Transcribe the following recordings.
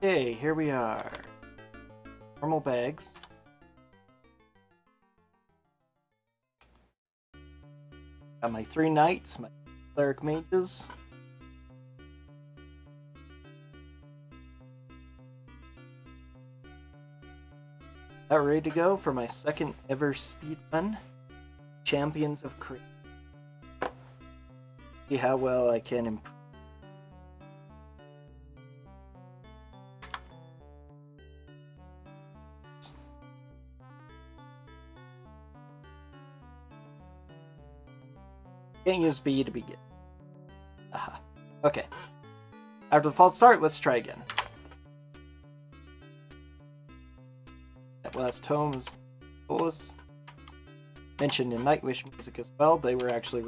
Okay, here we are. Normal bags. Got my 3 knights, my cleric mages. About ready to go for my second ever speedrun, Champions of Krynn. See how well I can improve. Can't use B to begin. Aha. Okay. After the false start, let's try again. That last tome was Bolus. Mentioned in Nightwish music as well. They were actually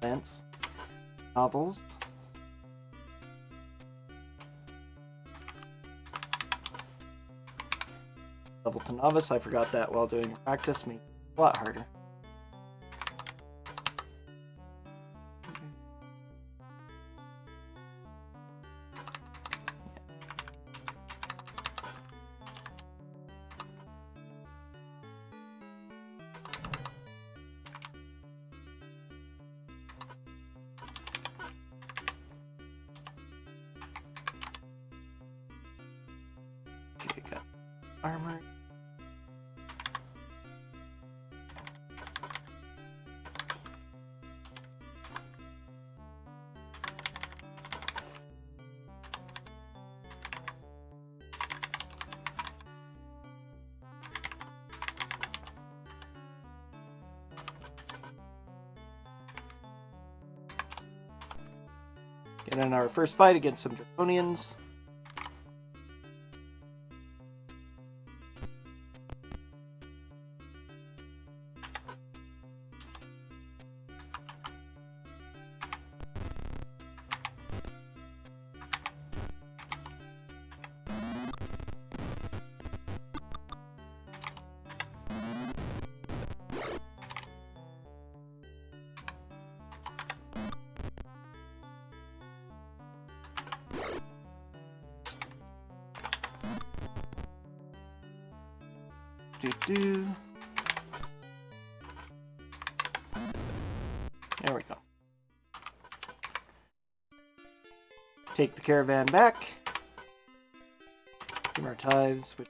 events, novels. Level to novice, I forgot that while doing practice, made it a lot harder. Okay, got armor. Get in our first fight against some Draconians. There we go. Take the caravan back. Give our tithes, which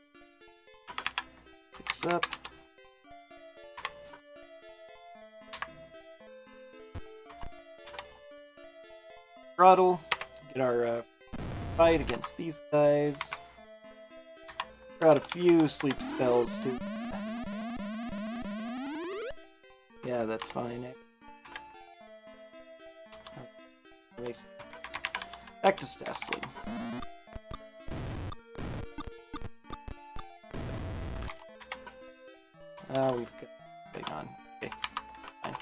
picks up. Throttle. Get our fight against these guys. Got a few sleep spells too. Yeah, that's fine. Back to staff sleep. We've got going on. Okay, fine.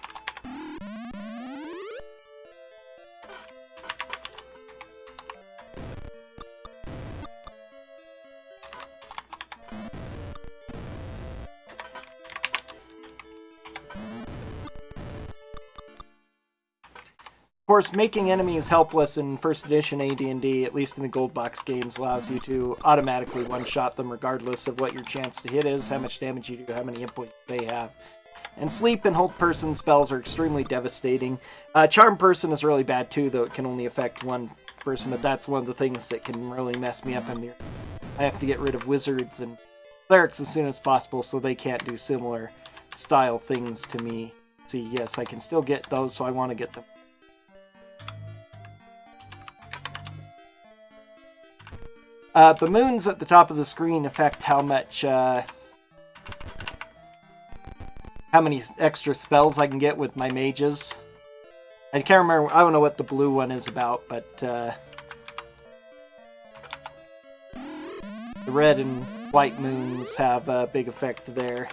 Of course, making enemies helpless in first edition AD&D, at least in the Gold Box games, allows you to automatically one-shot them regardless of what your chance to hit is, how much damage you do, how many hit points they have. And sleep and hold person spells are extremely devastating. Charm person is really bad too, though it can only affect one person, but that's one of the things that can really mess me up in there. I have to get rid of wizards and clerics as soon as possible so they can't do similar style things to me. See, yes, I can still get those, so I want to get them. The moons at the top of the screen affect how much, how many extra spells I can get with my mages. I can't remember, I don't know what the blue one is about, but, the red and white moons have a big effect there.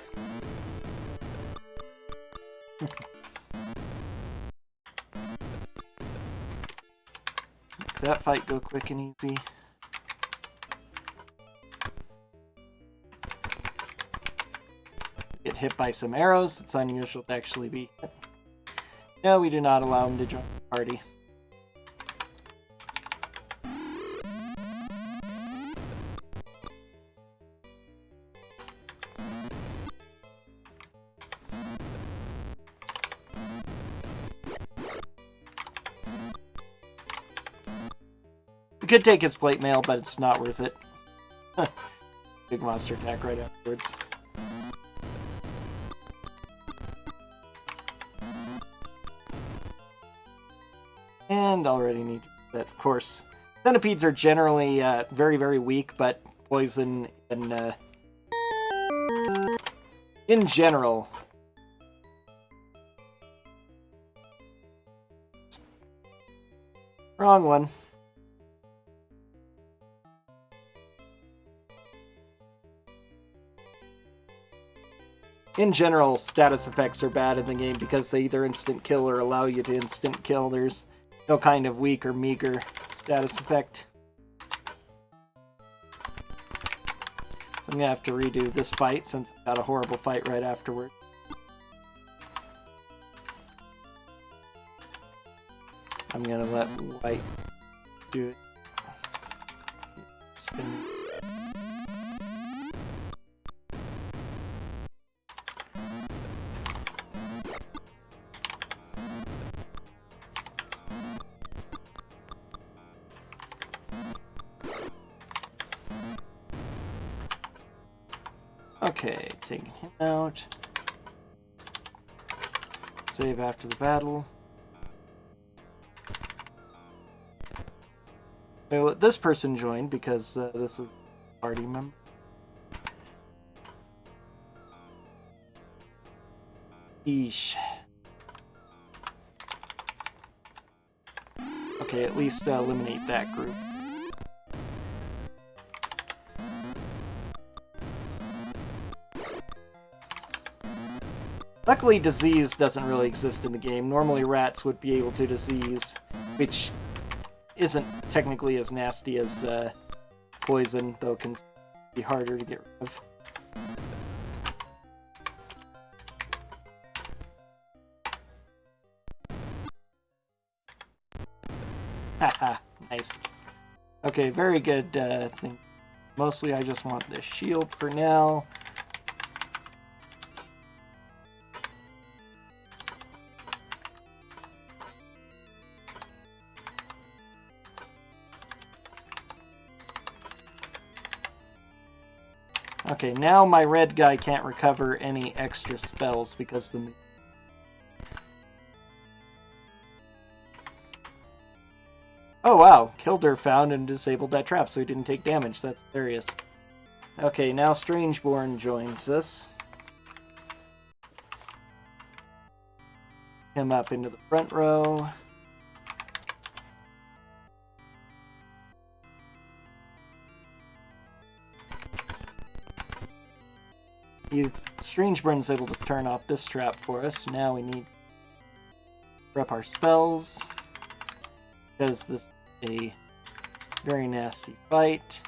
Make that fight go quick and easy. Get hit by some arrows. It's unusual to actually be hit. No, we do not allow him to join the party. We could take his plate mail, but it's not worth it. Big monster attack right afterwards. And already need to do that, of course. Centipedes are generally very, very weak, but poison in general. Wrong one. In general, status effects are bad in the game because they either instant kill or allow you to instant kill. There's no kind of weak or meager status effect. So I'm going to have to redo this fight since I got a horrible fight right afterward. I'm going to let white do it. Spin. Okay, taking him out. Save after the battle. I'll let this person join because this is a party member. Eesh. Okay, at least eliminate that group. Luckily, disease doesn't really exist in the game. Normally, rats would be able to disease, which isn't technically as nasty as poison, though can be harder to get rid of. Haha, nice. Okay, very good thing. Mostly, I just want this shield for now. Okay, now my red guy can't recover any extra spells because the... Oh wow, Kilder found and disabled that trap so he didn't take damage. That's hilarious. Okay, now Strangeborn joins us. Him up into the front row. Strangeborn's able to turn off this trap for us. Now we need to prep our spells, because this is a very nasty fight.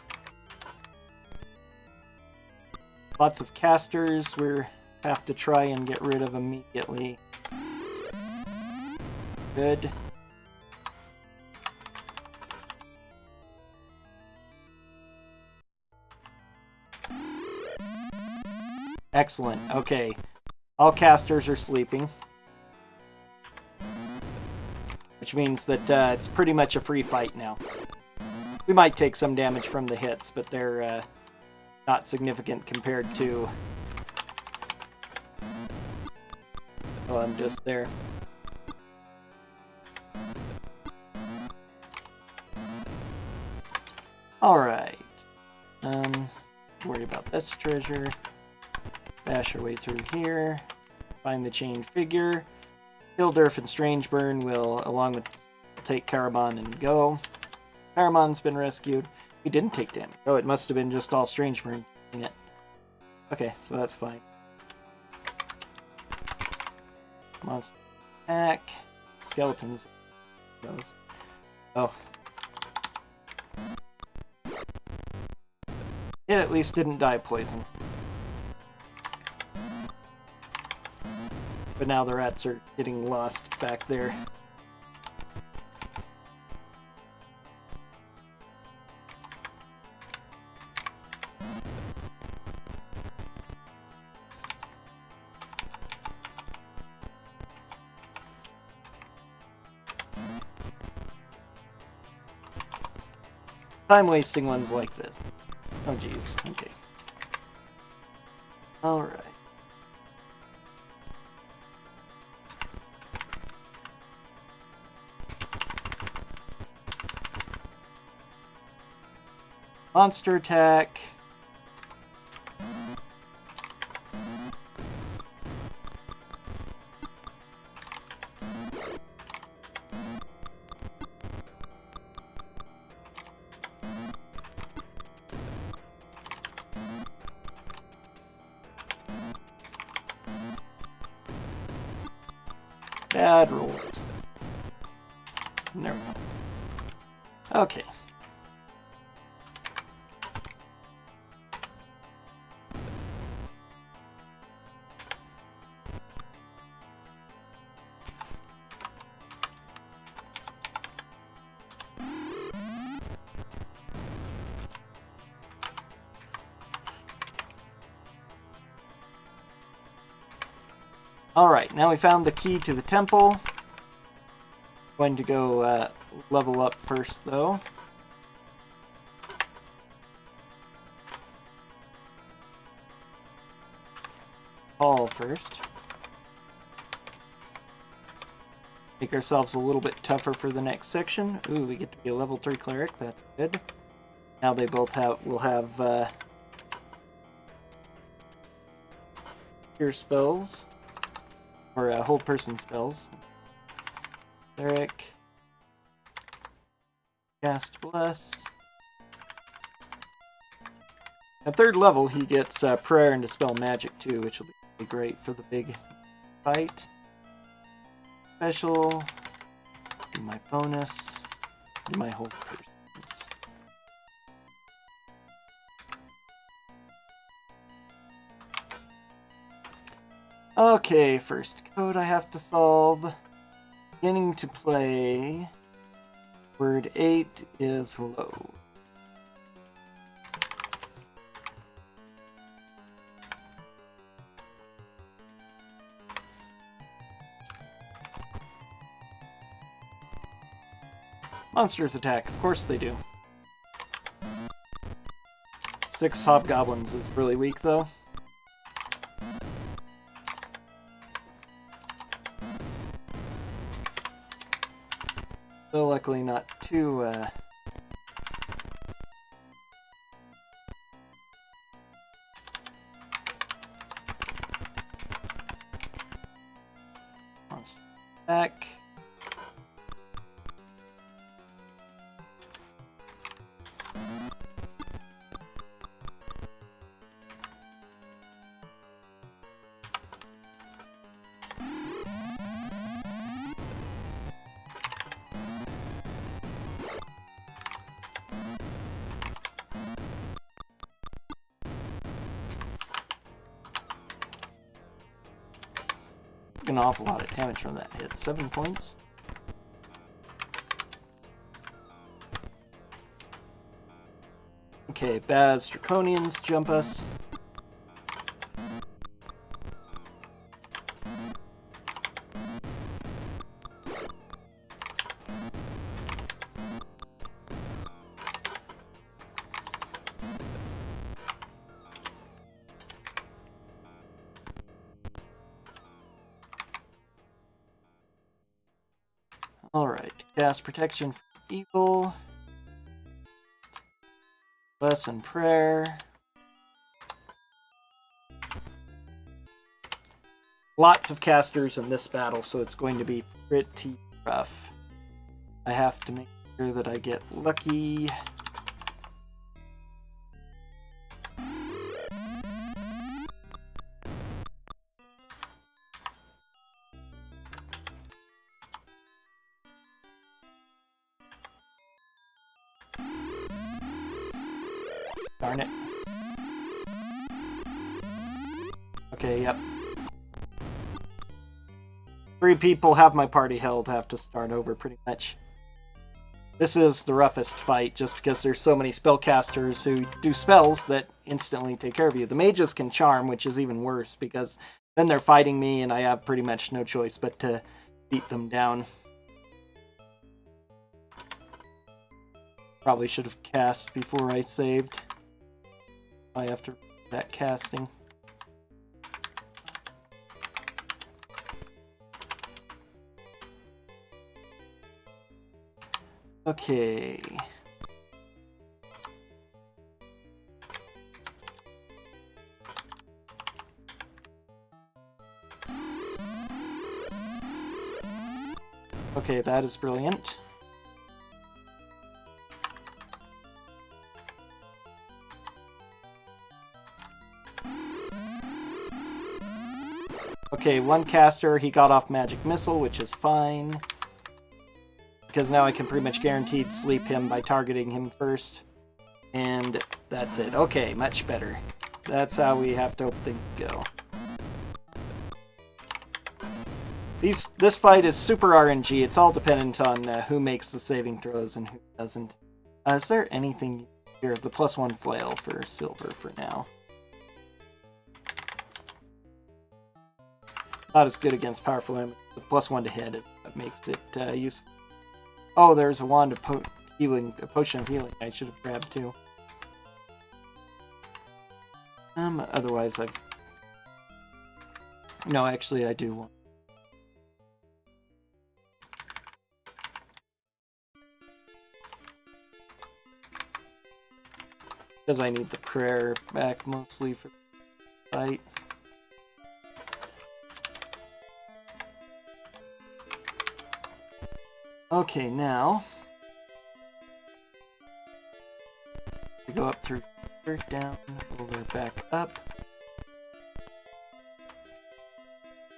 Lots of casters we have to try and get rid of immediately. Good. Excellent. Okay. All casters are sleeping. Which means that it's pretty much a free fight now. We might take some damage from the hits, but they're not significant compared to... Oh, I'm just there. Alright. Worry about this treasure. Bash our way through here. Find the chained figure. Hildurf and Strangeburn will, along with, take Caramon and go. Caramon's been rescued. He didn't take damage. Oh, it must have been just all Strangeburn doing it. Okay, so that's fine. Monster attack. Skeletons. Those. Oh. It at least didn't die of poison. But now the rats are getting lost back there. time-wasting ones like this. Oh, geez. Okay. Alright. Monster attack. Bad rolls. There we go. Okay. Alright, now we found the key to the temple. Going to go level up first, though. Hall first. Make ourselves a little bit tougher for the next section. Ooh, we get to be a level 3 cleric. That's good. Now they both will have cure spells. Or whole person spells. Cleric. Cast Bless. At 3rd level, he gets Prayer and Dispel Magic too, which will be great for the big fight. Special. Do my bonus. Do my whole persons. Okay, first code I have to solve. Beginning to play. Word 8 is low. Monsters attack. Of course they do. 6 hobgoblins is really weak, though. Though luckily not too, Monster attack. An awful lot of damage from that hit. 7 points. Okay, Baz Draconians jump us. Alright, cast protection from evil. Lesson prayer. Lots of casters in this battle, so it's going to be pretty rough. I have to make sure that I get lucky. Darn it. Okay, yep. 3 people have my party held, have to start over pretty much. This is the roughest fight, just because there's so many spellcasters who do spells that instantly take care of you. The mages can charm, which is even worse, because then they're fighting me and I have pretty much no choice but to beat them down. Probably should have cast before I saved. I have to do that casting. Okay. Okay, that is brilliant. Okay, one caster, he got off Magic Missile, which is fine. Because now I can pretty much guaranteed sleep him by targeting him first. And that's it. Okay, much better. That's how we have to hope things go. This fight is super RNG. It's all dependent on who makes the saving throws and who doesn't. Is there anything here? The +1 flail for silver for now. Not as good against powerful enemies. The +1 to hit is what makes it useful. Oh, there's a wand of healing, a potion of healing I should have grabbed too. Otherwise I've... No, actually I do want... Because I need the prayer back mostly for the fight. Okay, now we go up through here, down, over, back up.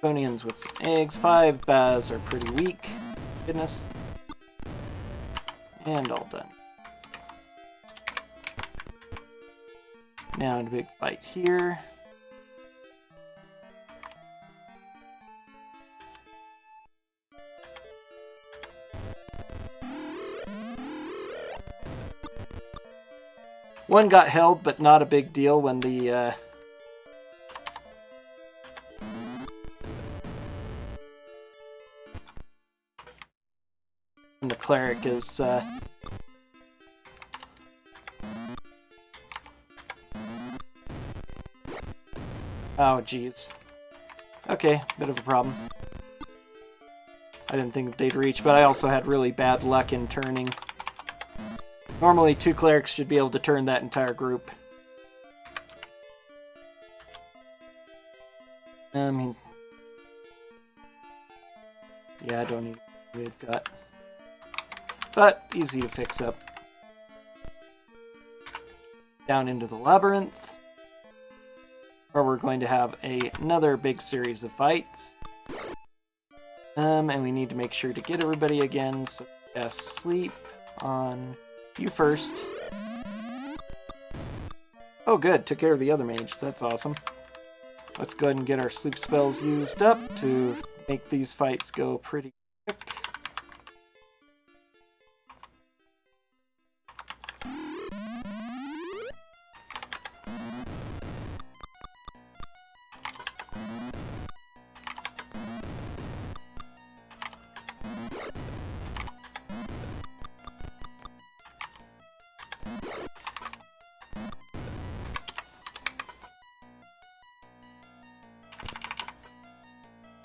Draconians with some eggs. 5 Baz are pretty weak. Goodness. And all done. Now, a big fight here. One got held, but not a big deal when the cleric is oh geez. Okay, bit of a problem. I didn't think that they'd reach, but I also had really bad luck in turning. Normally 2 clerics should be able to turn that entire group. I mean, yeah, I don't need what they've got. But easy to fix up. Down into the labyrinth, where we're going to have another big series of fights. And we need to make sure to get everybody again, so yes, sleep on you first. Oh good, took care of the other mage, that's awesome. Let's go ahead and get our sleep spells used up to make these fights go pretty quick.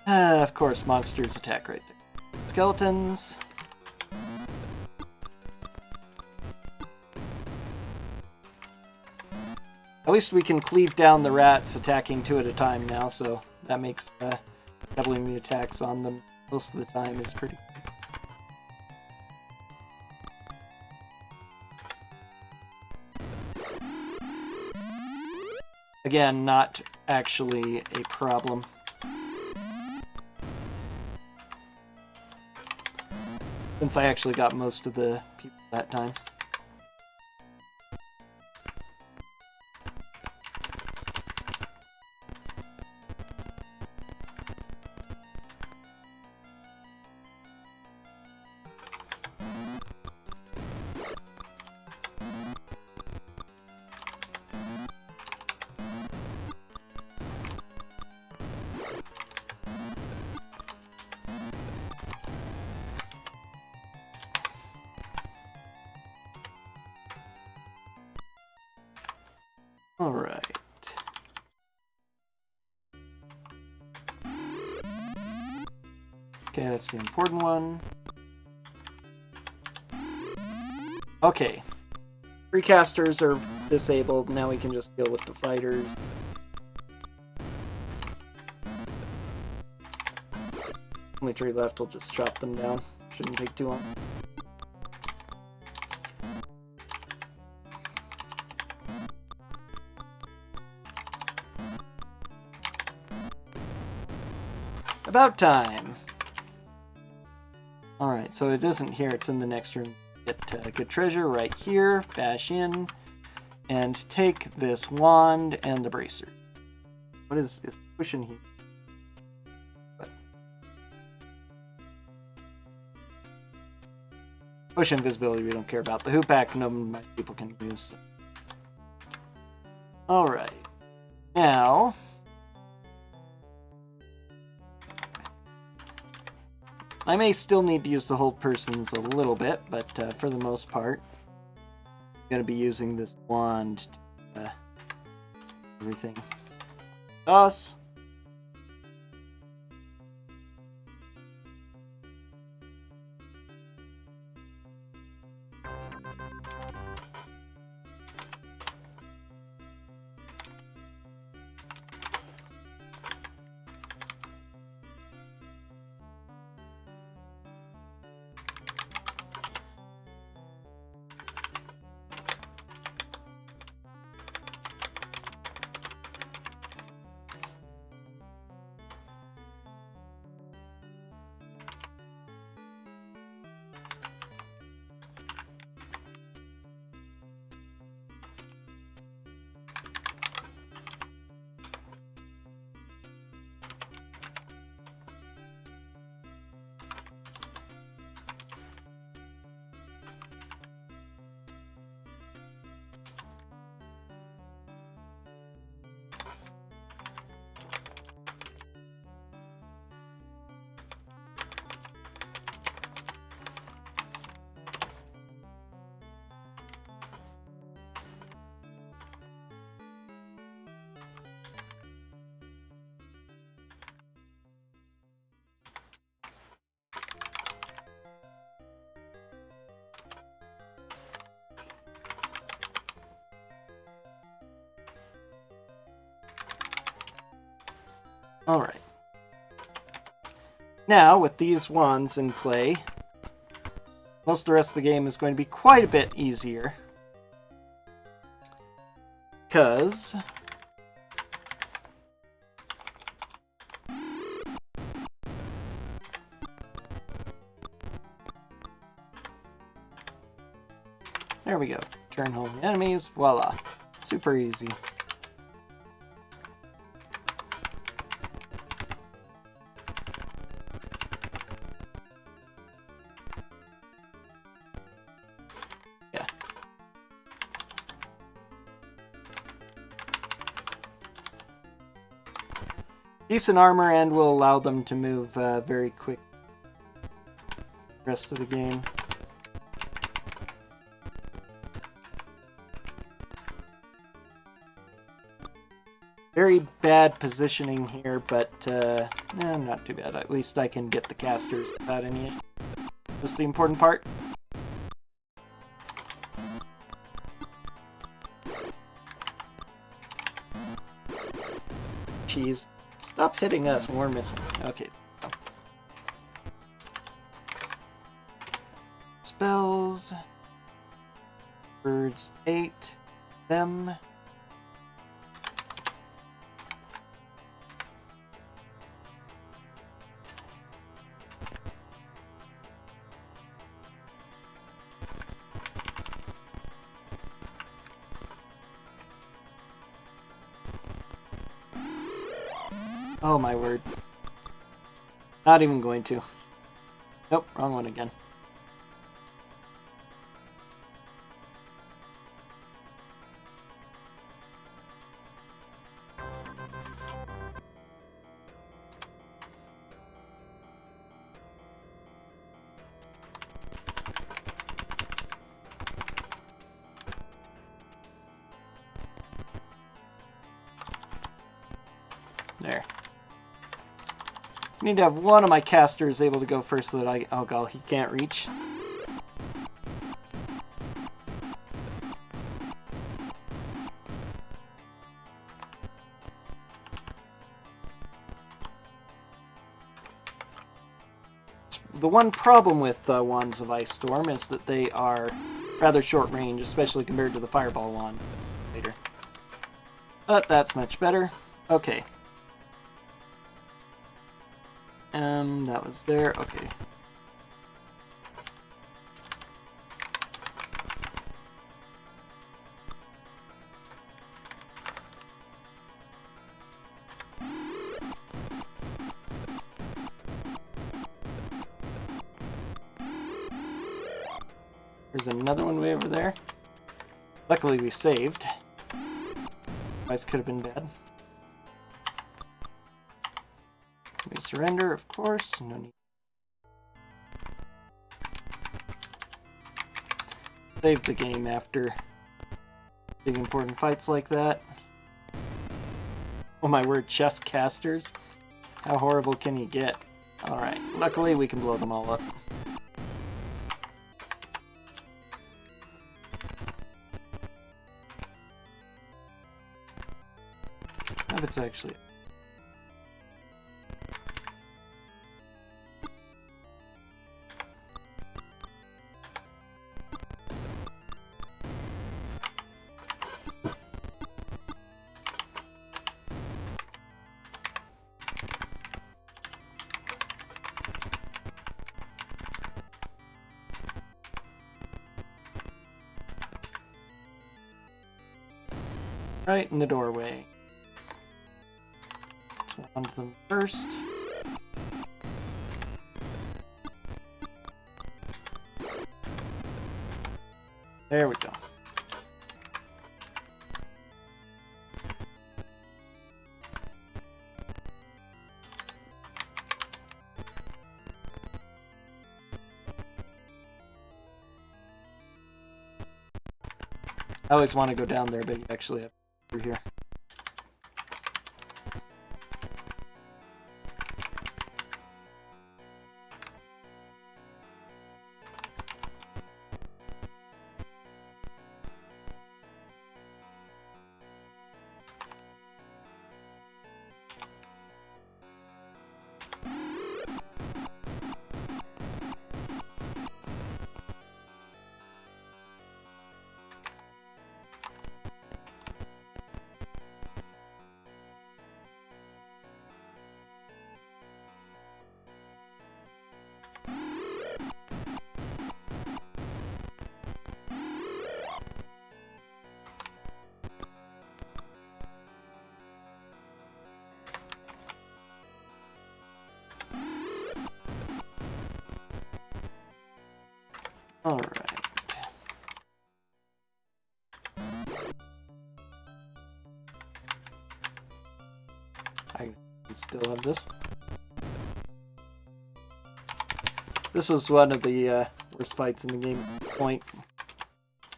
Of course, monsters attack right there. Skeletons. At least we can cleave down the rats attacking 2 at a time now, so that makes doubling the attacks on them most of the time is pretty good. Again, not actually a problem. Since I actually got most of the people that time. Alright. Okay, that's the important one. Okay. Recasters are disabled. Now we can just deal with the fighters. Only 3 left. We'll just chop them down. Shouldn't take too long. About time. Alright, so it isn't here, it's in the next room. Get good treasure right here, bash in, and take this wand and the bracer. What is pushing here? What? Push invisibility we don't care about. The hoop act no people can use. Alright. Now I may still need to use the hold persons a little bit, but for the most part, I'm going to be using this wand to everything. Toss. Alright. Now, with these wands in play, most of the rest of the game is going to be quite a bit easier. Because there we go. Turn home the enemies. Voila. Super easy. Yeah. Decent armor and will allow them to move very quick the rest of the game. Very bad positioning here, but not too bad. At least I can get the casters without any issue. This is the important part. Jeez. Stop hitting us when we're missing. Okay. Spells. Birds 8. Them. Oh my word. Not even going to. Nope, wrong one again. There. I need to have one of my casters able to go first so that I... Oh, God, he can't reach. The one problem with Wands of Ice Storm is that they are rather short range, especially compared to the Fireball wand later. But that's much better. Okay. That was there. Okay. There's another one way over there. Luckily we saved. Otherwise could have been bad. We surrender, of course. No need. Save the game after big important fights like that. Oh my word, chest casters. How horrible can you get? Alright, luckily we can blow them all up. It's actually right in the doorway. Onto them first. There we go. I always want to go down there, but you actually have to go through here. All right. I still have this. This is one of the worst fights in the game. Point.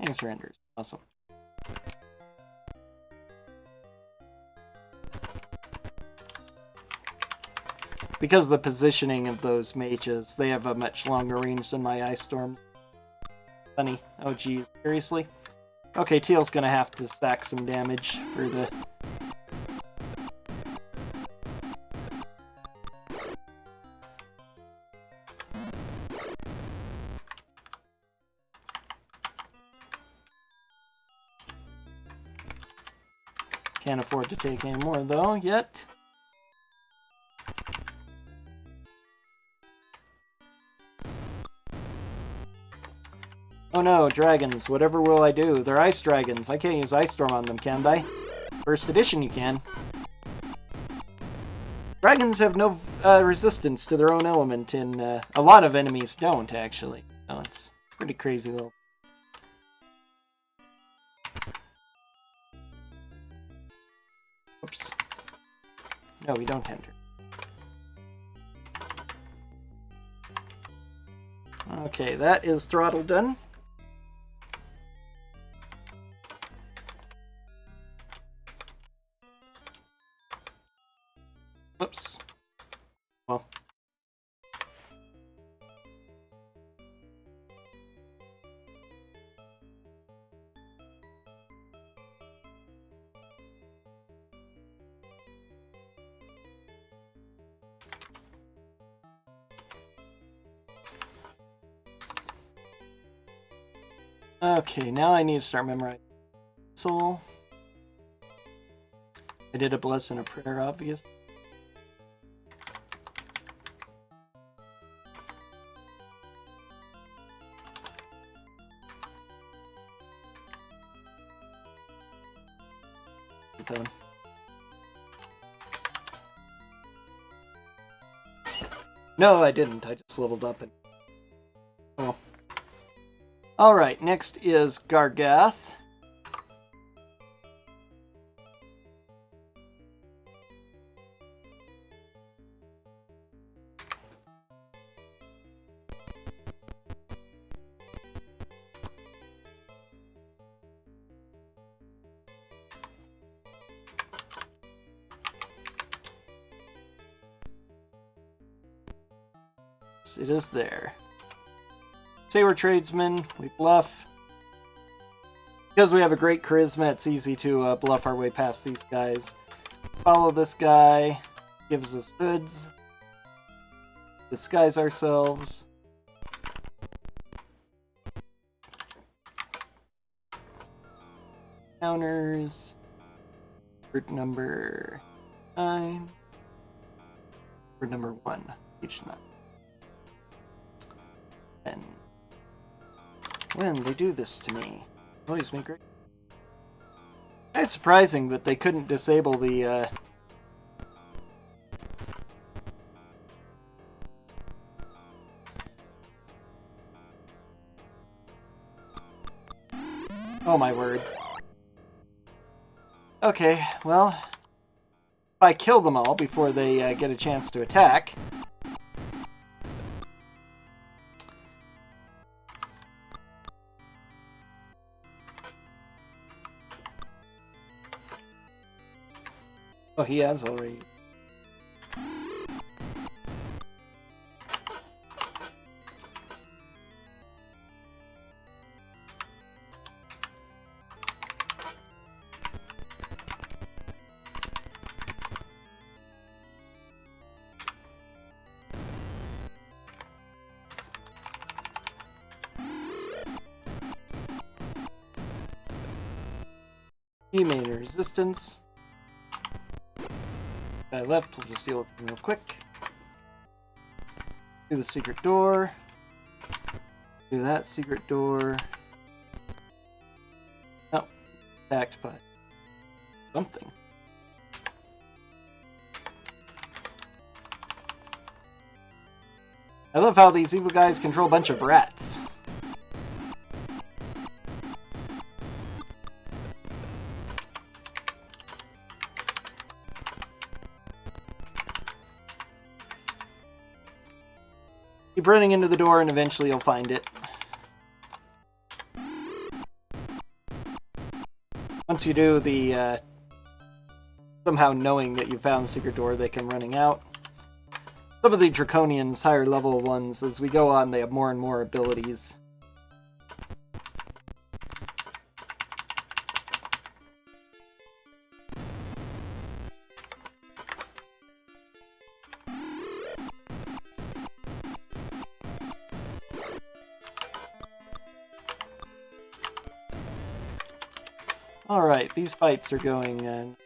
And surrenders. Awesome. Because of the positioning of those mages, they have a much longer range than my Ice Storms. Funny. Oh geez, seriously? Okay, Teal's gonna have to stack some damage for the... Can't afford to take any more though, yet. Oh no, dragons. Whatever will I do? They're ice dragons. I can't use Ice Storm on them, can I? First edition you can. Dragons have no resistance to their own element, and a lot of enemies don't, actually. Oh, it's pretty crazy little... Oops. No, we don't enter. Okay, that is throttle done. Oops. Well. Okay, now I need to start memorizing soul. I did a blessing, a prayer, obvious. Done. No, I didn't. I just leveled up and. Oh. Alright, next is Gargath. It is there. Say we're tradesmen, we bluff. Because we have a great charisma, it's easy to bluff our way past these guys. Follow this guy, gives us goods. Disguise ourselves. Counters. Word number 9. Word number 1. Each 9. And when they do this to me, always make great. It's surprising that they couldn't disable the oh my word. Okay, well, if I kill them all before they get a chance to attack. Oh, he has already. He made a resistance. Guy left, we'll just deal with him real quick. Do the secret door. Do that secret door. Oh, attacked by something. I love how these evil guys control a bunch of rats. Keep running into the door and eventually you'll find it. Once you do, the somehow knowing that you found the secret door, they come running out. Some of the Draconians, higher level ones, as we go on, they have more and more abilities. Alright, these fights are going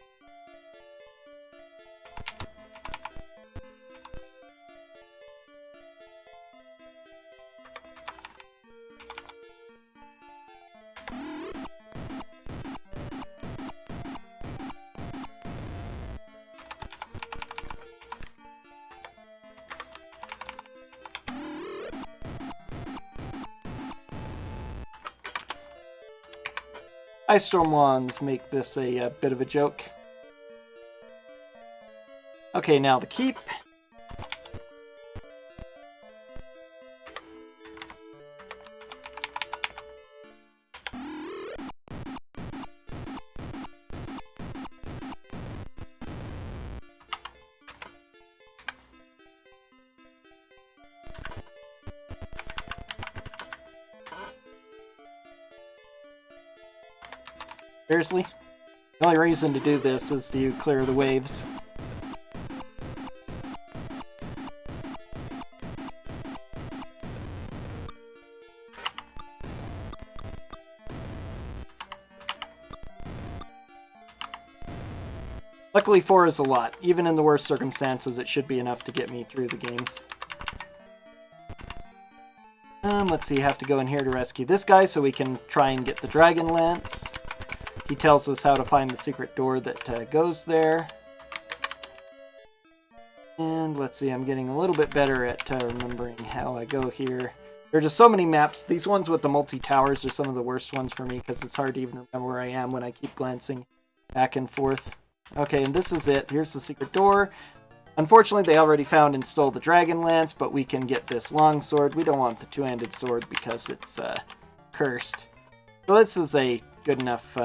Ice Storm Wands make this a bit of a joke. Okay, now the keep. Seriously? The only reason to do this is to clear the waves. Luckily 4 is a lot. Even in the worst circumstances, it should be enough to get me through the game. Let's see, have to go in here to rescue this guy so we can try and get the Dragon Lance. He tells us how to find the secret door that goes there. And let's see, I'm getting a little bit better at remembering how I go here. There are just so many maps. These ones with the multi-towers are some of the worst ones for me because it's hard to even remember where I am when I keep glancing back and forth. Okay, and this is it. Here's the secret door. Unfortunately, they already found and stole the Dragon Lance, but we can get this long sword. We don't want the two-handed sword because it's cursed. So this is a good enough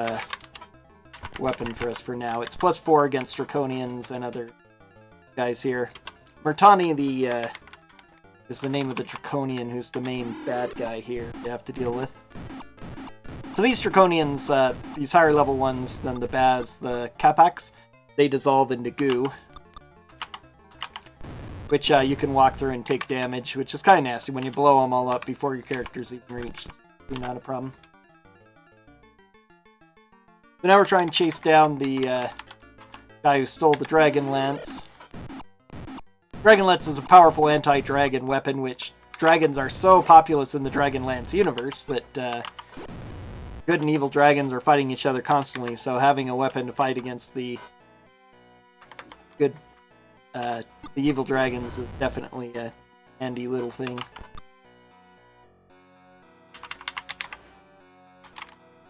weapon for us for now. It's +4 against Draconians and other guys here. Murtani is the name of the Draconian who's the main bad guy here you have to deal with. So these Draconians, these higher level ones than the Baz, the Capax, they dissolve into goo. Which you can walk through and take damage, which is kind of nasty when you blow them all up before your character's even reached. It's not a problem. So now we're trying to chase down the guy who stole the Dragon Lance. Dragon Lance is a powerful anti-dragon weapon, which dragons are so populous in the Dragon Lance universe that good and evil dragons are fighting each other constantly, so having a weapon to fight against the good the evil dragons is definitely a handy little thing.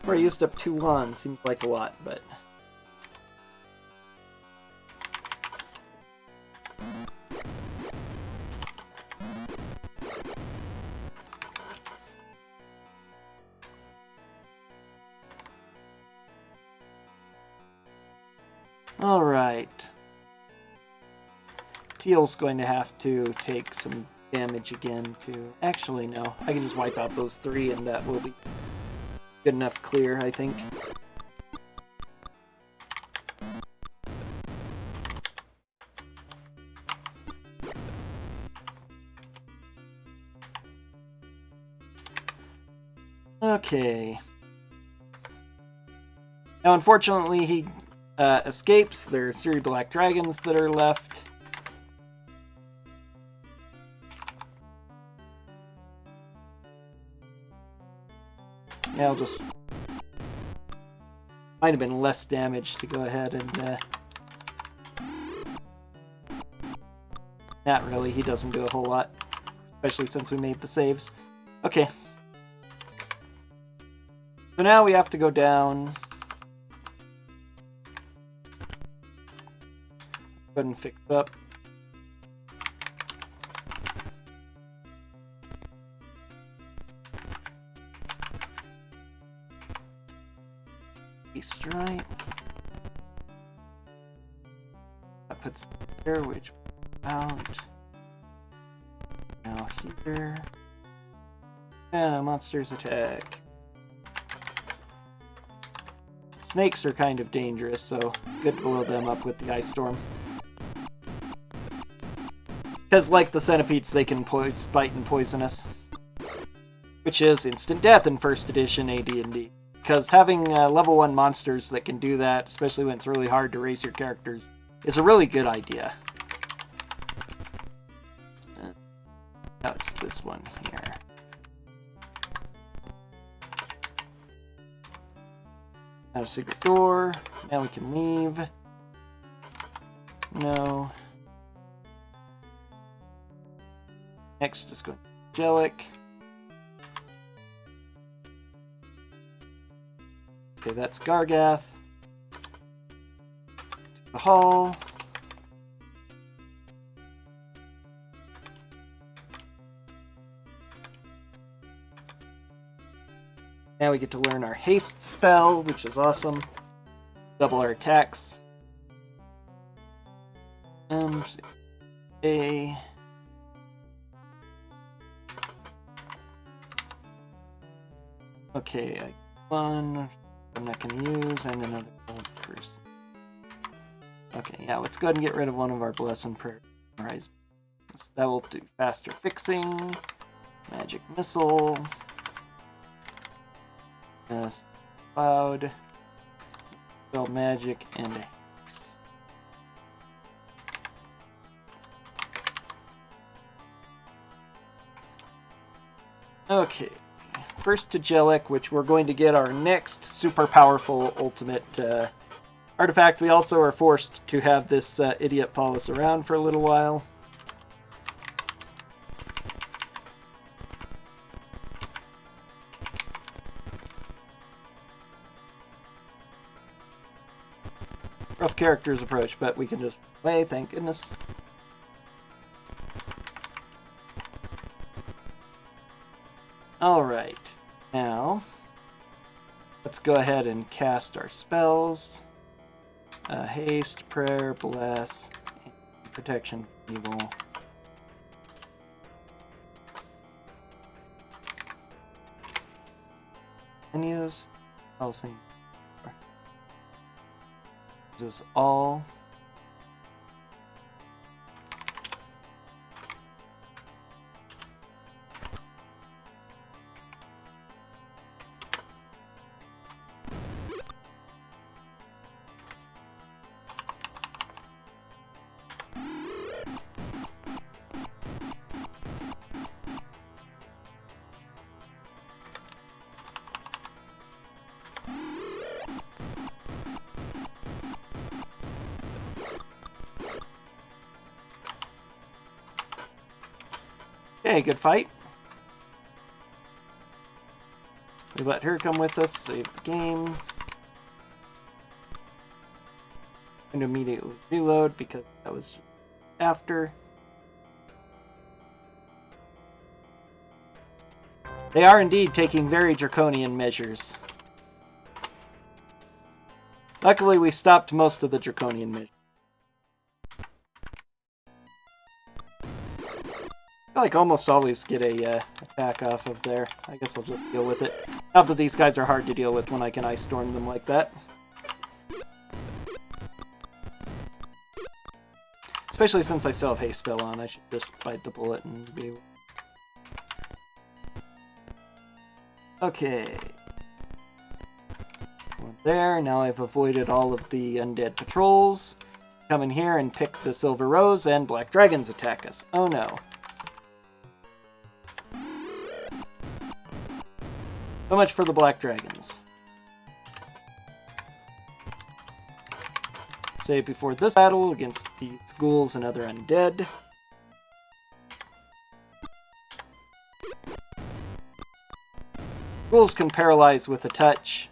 Where I used up 2 wands seems like a lot, but all right. Teal's going to have to take some damage again to... Actually, no. I can just wipe out those 3 and that will be good enough clear, I think. Okay. Now, unfortunately, he escapes. There are 3 black dragons that are left. Yeah, I'll just... Might have been less damage to go ahead and... Not really, he doesn't do a whole lot. Especially since we made the saves. Okay. So now we have to go down. Go ahead and fix up. Right. That puts here, which out. Now here. Yeah, monsters attack. Snakes are kind of dangerous, so good to blow them up with the ice storm. Because like the centipedes, they can bite and poison us. Which is instant death in 1st edition AD&D. Because having level 1 monsters that can do that, especially when it's really hard to raise your characters, is a really good idea. Now it's this one here. Now a secret door. Now we can leave. No. Next is going to Angelic. Okay, that's Gargath. To the hall. Now we get to learn our haste spell, which is awesome. Double our attacks. A. Okay, 1. I'm not going to use, and another gold person. Okay, yeah, let's go ahead and get rid of one of our Bless Prayer. That will do faster fixing, magic missile, cloud, spell magic, and a haste. Okay, first to Jellic, which we're going to get our next super powerful ultimate artifact. We also are forced to have this idiot follow us around for a little while. Rough character's approach, but we can just play, thank goodness. Alright, now let's go ahead and cast our spells. Haste, Prayer, Bless, and Protection from Evil. Menus. I'll see. This is all. Okay, good fight. We let her come with us, save the game. And immediately reload because that was after. They are indeed taking very draconian measures. Luckily, we stopped most of the draconian measures. I like almost always get a attack off of there. I guess I'll just deal with it. Not that these guys are hard to deal with when I can ice storm them like that. Especially since I still have haste spell on, I should just bite the bullet and be... Okay. One there, now I've avoided all of the undead patrols. Come in here and pick the silver rose and black dragons attack us. Oh no. So much for the black dragons. Save before this battle against these ghouls and other undead. Ghouls can paralyze with a touch.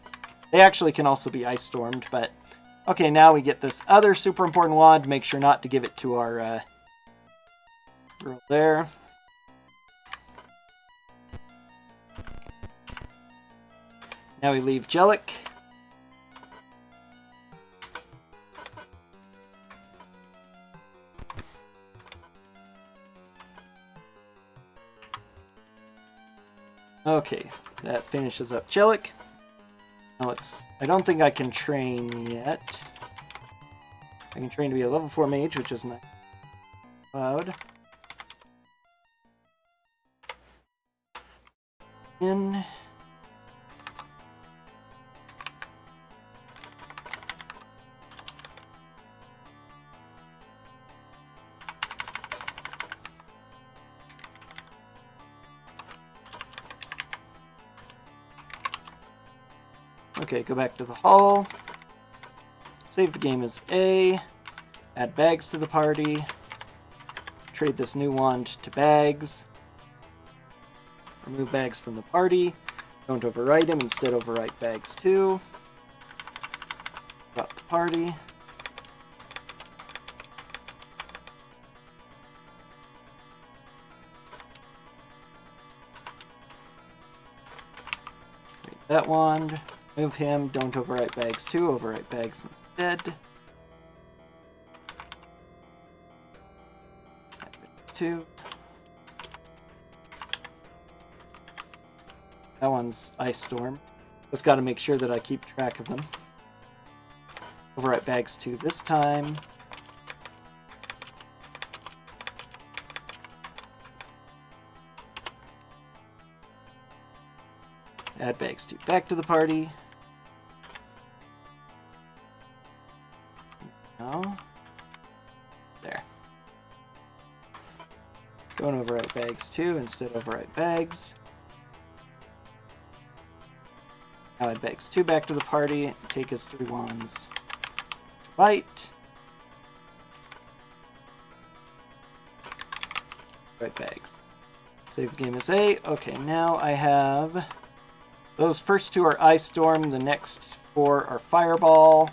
They actually can also be ice stormed, but... Okay, now we get this other super important wand. Make sure not to give it to our girl there. Now we leave Jellic. Okay, that finishes up Jellic. Now it's... I don't think I can train yet. I can train to be a level 4 mage, which is nice. Cloud. In... Okay, go back to the hall. Save the game as A. Add bags to the party. Trade this new wand to bags. Remove bags from the party. Don't overwrite him, instead overwrite bags too. Drop the party. Trade that wand. Move him, don't overwrite bags too, overwrite bags instead. Two. That one's Ice Storm. Just got to make sure that I keep track of them. Overwrite bags 2 this time. Add bags 2 back to the party. No. There. Don't overwrite bags 2, instead overwrite bags. Now add bags 2 back to the party. Take his 3 wands to fight. Right bags. Save the game as A. Okay, now I have... Those first 2 are Ice Storm, the next 4 are Fireball.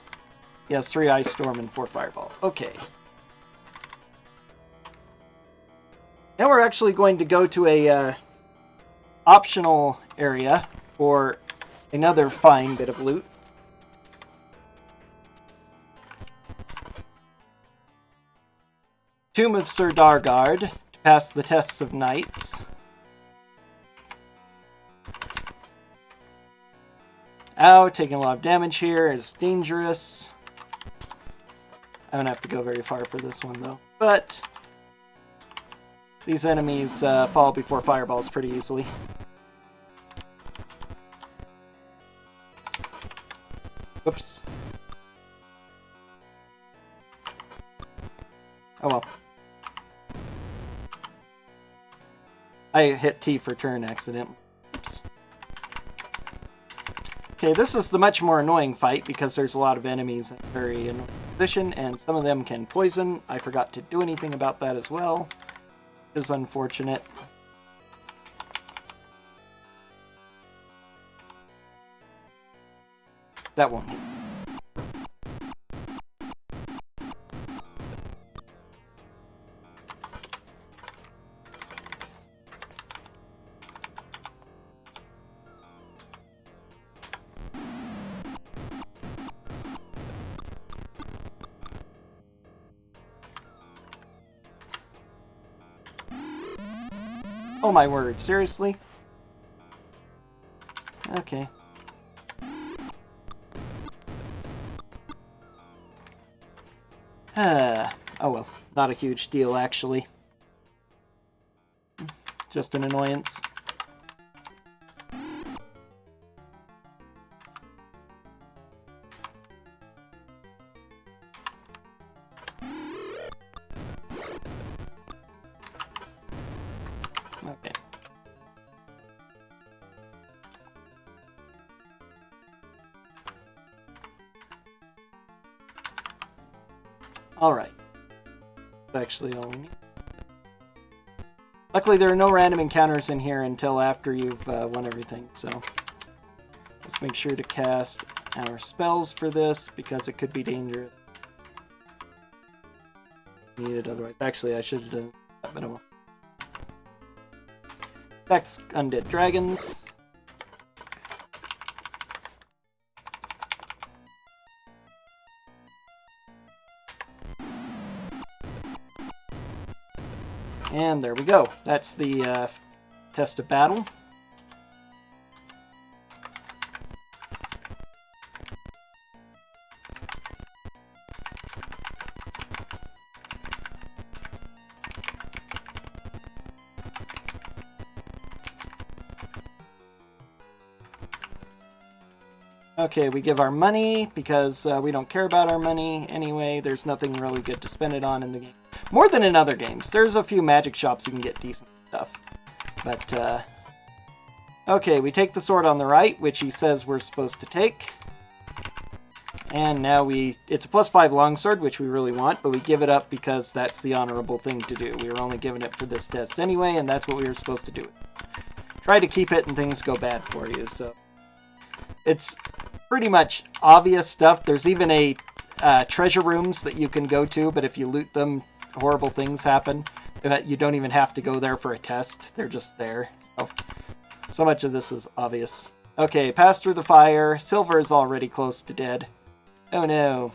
He has 3 Ice Storm and 4 Fireball. Okay. Now we're actually going to go to a optional area for another fine bit of loot. Tomb of Sir Dargard, to pass the tests of knights. Ow, taking a lot of damage here is dangerous. I don't have to go very far for this one, though. But these enemies fall before fireballs pretty easily. Whoops. Oh well. I hit T for turn accidentally. Oops. Okay, this is the much more annoying fight because there's a lot of enemies in a very annoying position, and some of them can poison. I forgot to do anything about that as well, which is unfortunate. That won't hit. Oh my word, seriously? Okay. Oh well, not a huge deal actually. Just an annoyance. Okay. Alright. That's actually all we need. Luckily, there are no random encounters in here until after you've won everything, so let's make sure to cast our spells for this because it could be dangerous. Needed otherwise. Actually, I should have done that, but I won't. Next, Undead Dragons. And there we go. That's the test of battle. Okay, we give our money because we don't care about our money anyway. There's nothing really good to spend it on in the game. More than in other games. There's a few magic shops you can get decent stuff. But, okay, we take the sword on the right, which he says we're supposed to take. And now it's a +5 longsword, which we really want, but we give it up because that's the honorable thing to do. We were only given it for this test anyway, and that's what we were supposed to do. Try to keep it and things go bad for you, so. It's pretty much obvious stuff. There's even a treasure rooms that you can go to, but if you loot them, horrible things happen. You don't even have to go there for a test. They're just there. So much of this is obvious. Okay, pass through the fire. Silver is already close to dead. Oh no.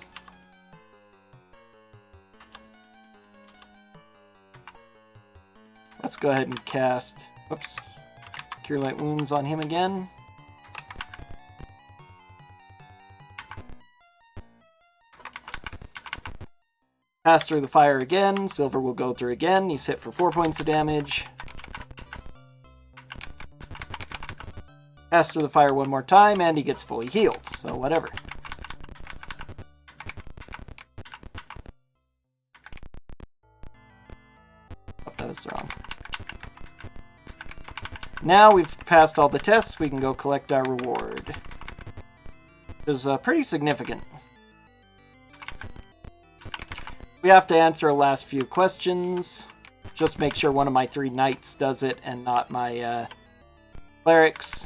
Let's go ahead and cast... Whoops. Cure Light Wounds on him again. Pass through the fire again. Silver will go through again. He's hit for 4 points of damage. Pass through the fire one more time, and he gets fully healed. So whatever. Oh, that was wrong. Now we've passed all the tests, we can go collect our reward. It is pretty significant. We have to answer the last few questions. Just make sure one of my 3 knights does it and not my clerics.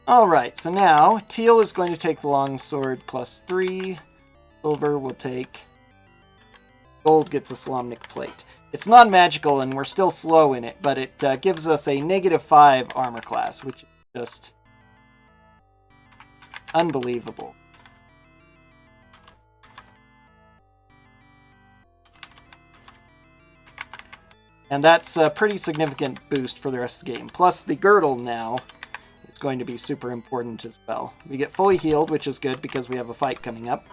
Alright, so now teal is going to take the longsword +3. Silver will take... Gold gets a Solamnic plate. It's non-magical and we're still slow in it, but it gives us a -5 armor class, which is just unbelievable. And that's a pretty significant boost for the rest of the game. Plus the girdle now is going to be super important as well. We get fully healed, which is good because we have a fight coming up.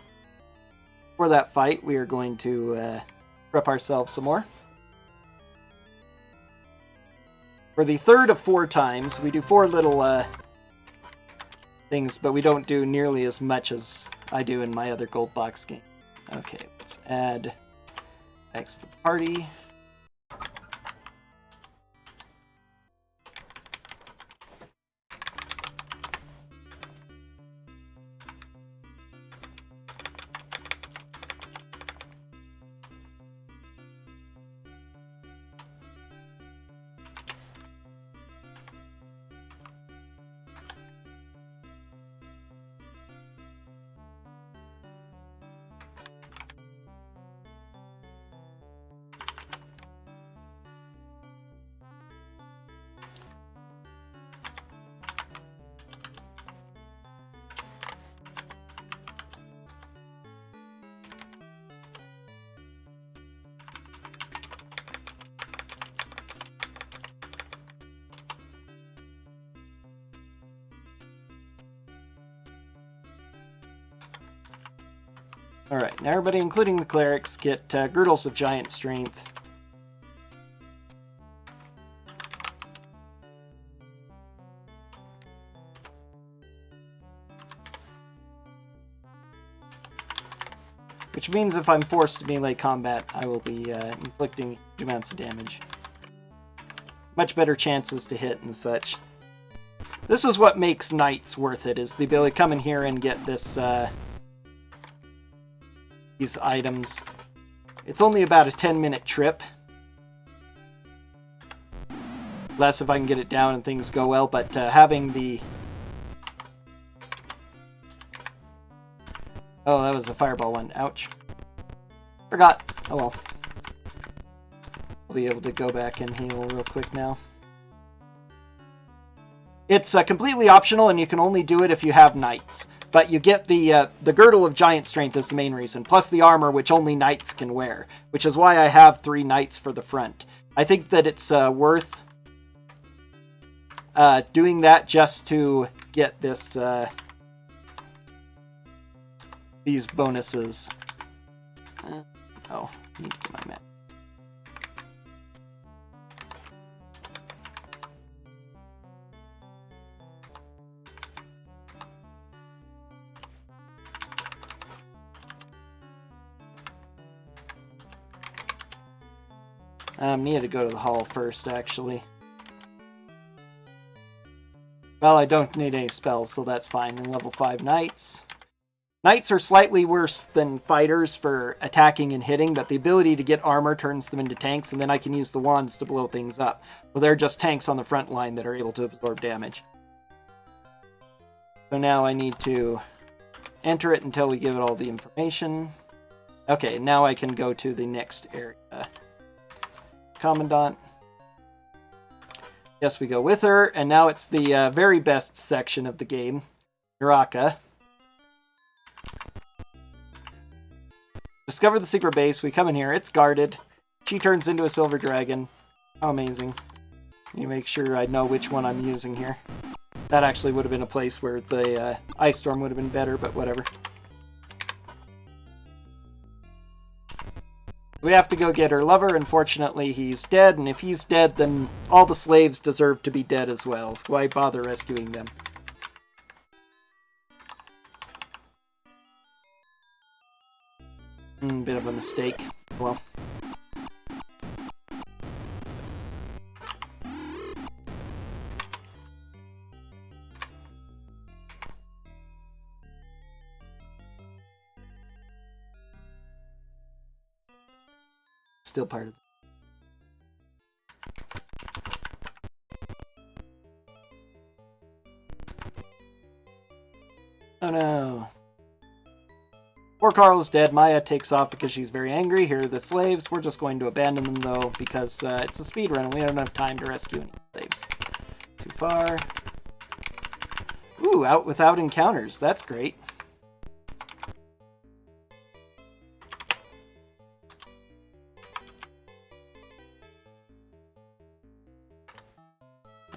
For that fight, we are going to prep ourselves some more. For the third of 4 times, we do 4 little things, but we don't do nearly as much as I do in my other gold box game. Okay, let's add X to the party. Alright, now everybody, including the clerics, get girdles of giant strength. Which means if I'm forced to melee combat, I will be inflicting huge amounts of damage. Much better chances to hit and such. This is what makes knights worth it, is the ability to come in here and get this... these items. It's only about a 10-minute trip. Less if I can get it down and things go well, but having the... Oh, that was a fireball one. Ouch. Forgot. Oh well. I'll be able to go back and heal real quick now. It's completely optional, and you can only do it if you have knights. But you get the girdle of giant strength is the main reason, plus the armor, which only knights can wear, which is why I have 3 knights for the front. I think that it's worth doing that just to get this these bonuses. Oh, I need to get my map. Needed to go to the hall first, actually. Well, I don't need any spells, so that's fine. And level 5 knights. Knights are slightly worse than fighters for attacking and hitting, but the ability to get armor turns them into tanks, and then I can use the wands to blow things up. So they're just tanks on the front line that are able to absorb damage. So now I need to enter it until we give it all the information. Okay, now I can go to the next area. Commandant. Yes, we go with her, and now it's the very best section of the game. Uraka. Discover the secret base. We come in here. It's guarded. She turns into a silver dragon. How amazing. Let me make sure I know which one I'm using here. That actually would have been a place where the ice storm would have been better, but whatever. We have to go get her lover. Unfortunately, he's dead, and if he's dead, then all the slaves deserve to be dead as well. Why bother rescuing them? Bit of a mistake. Well. Still part of it. Oh no. Poor Carl is dead. Maya takes off because she's very angry. Here are the slaves. We're just going to abandon them though because it's a speedrun and we don't have time to rescue any slaves. Too far. Ooh, out without encounters. That's great.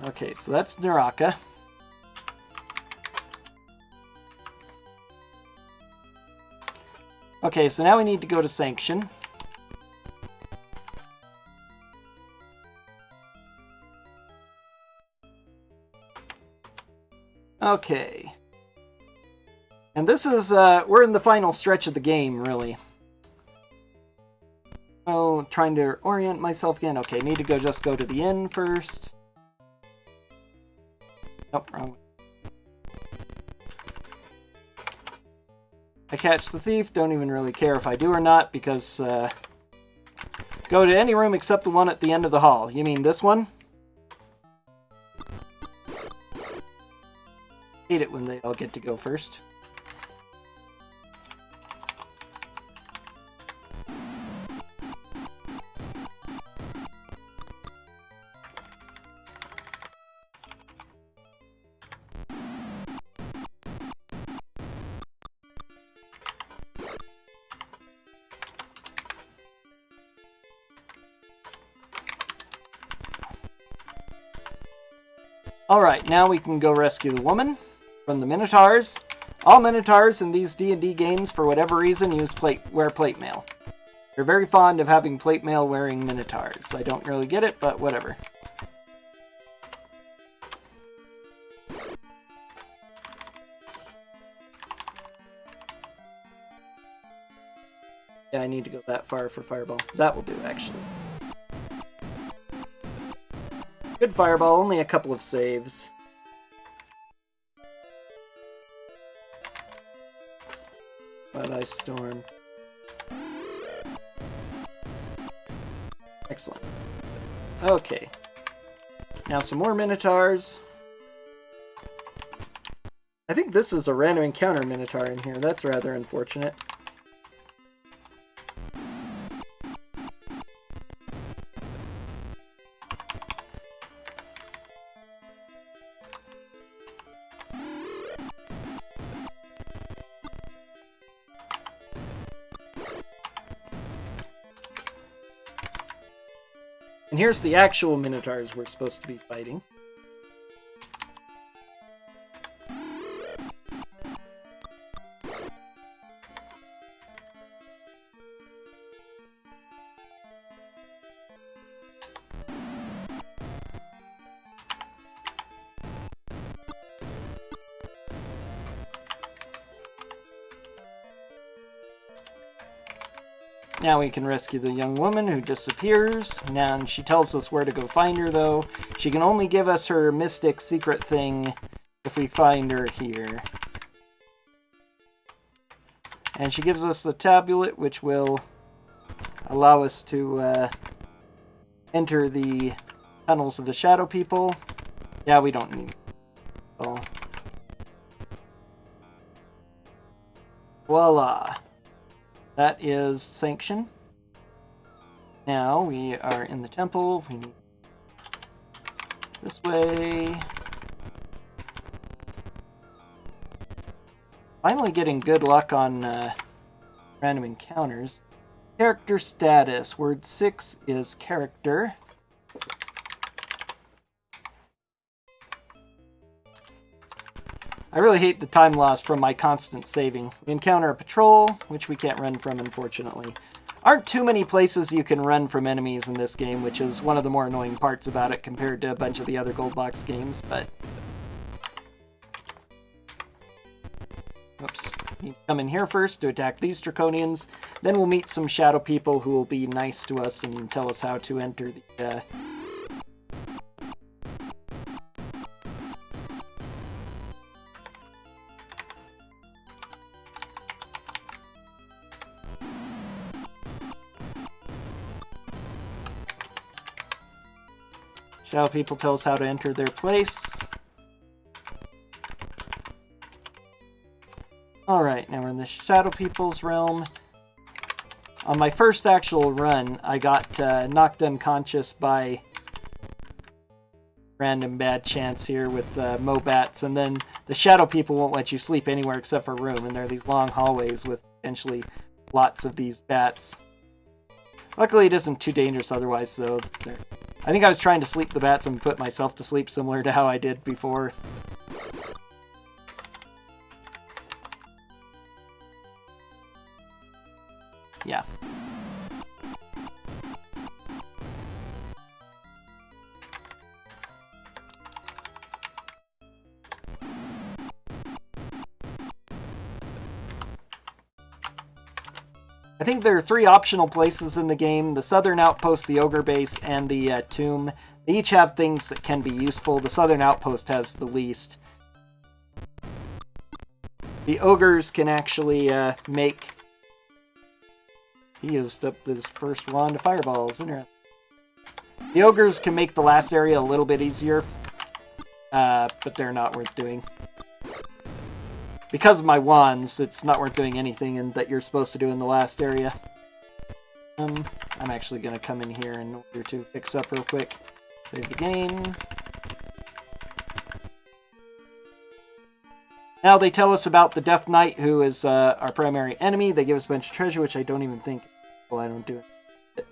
Okay, so that's Naraka. Okay, so now we need to go to Sanction. Okay. And this is, we're in the final stretch of the game, really. Oh, trying to orient myself again. Okay, need to just go to the inn first. Nope, wrong. I catch the thief, don't even really care if I do or not, because, go to any room except the one at the end of the hall. You mean this one? Hate it when they all get to go first. Alright, now we can go rescue the woman from the Minotaurs. All Minotaurs in these D&D games, for whatever reason, wear plate mail. They're very fond of having plate mail wearing Minotaurs. I don't really get it, but whatever. Yeah, I need to go that far for Fireball. That will do, actually. Good Fireball, only a couple of saves. But Ice Storm. Excellent. Okay. Now some more Minotaurs. I think this is a random encounter Minotaur in here. That's rather unfortunate. And here's the actual Minotaurs we're supposed to be fighting. Now we can rescue the young woman who disappears. Now she tells us where to go find her, though. She can only give us her mystic secret thing if we find her here. And she gives us the tablet, which will allow us to enter the tunnels of the Shadow People. Yeah, we don't need it. Oh. Voila. That is Sanction. Now we are in the temple. We need this way. Finally getting good luck on random encounters. Character status. Word 6 is character. I really hate the time loss from my constant saving. We encounter a patrol, which we can't run from, unfortunately. aren't too many places you can run from enemies in this game, which is one of the more annoying parts about it compared to a bunch of the other Gold Box games, but... Oops. We come in here first to attack these Draconians, then we'll meet some shadow people who will be nice to us and tell us how to enter the... Shadow people tell us how to enter their place. Alright, now we're in the Shadow People's realm. On my first actual run, I got knocked unconscious by random bad chance here with Mobats, and then the Shadow People won't let you sleep anywhere except for room, and there are these long hallways with potentially lots of these bats. Luckily it isn't too dangerous otherwise, though. I think I was trying to sleep the bats and put myself to sleep similar to how I did before. Yeah. I think there are 3 optional places in the game: the Southern Outpost, the Ogre Base, and the Tomb. They each have things that can be useful. The Southern Outpost has the least. The Ogres can actually make... He used up his first wand of fireballs. Interesting. The Ogres can make the last area a little bit easier, but they're not worth doing. Because of my wands, it's not worth doing anything that you're supposed to do in the last area. I'm actually going to come in here in order to fix up real quick. Save the game. Now they tell us about the Death Knight, who is our primary enemy. They give us a bunch of treasure, which I don't even think... Well, I don't do it.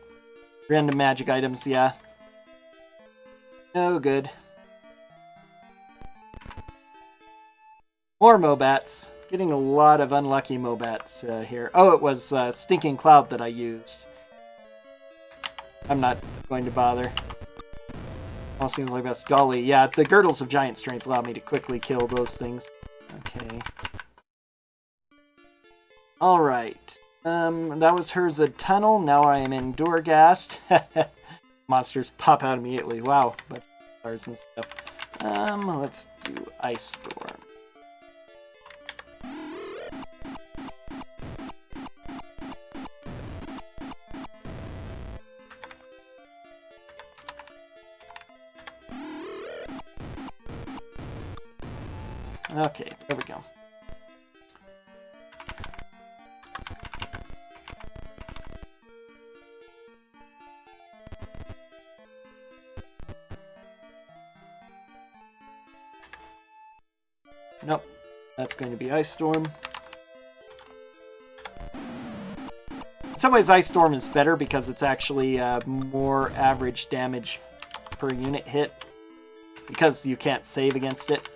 Random magic items, yeah. No good. More Mobats. Getting a lot of unlucky Mobats here. Oh, it was Stinking Cloud that I used. I'm not going to bother. All seems like that's golly. Yeah, the Girdles of Giant Strength allow me to quickly kill those things. Okay. Alright. That was Herzid Tunnel. Now I am in Durgast. Monsters pop out immediately. Wow. But stars and stuff. Let's do Ice Storm. Okay, there we go. Nope, that's going to be Ice Storm. In some ways, Ice Storm is better because it's actually more average damage per unit hit, because you can't save against it.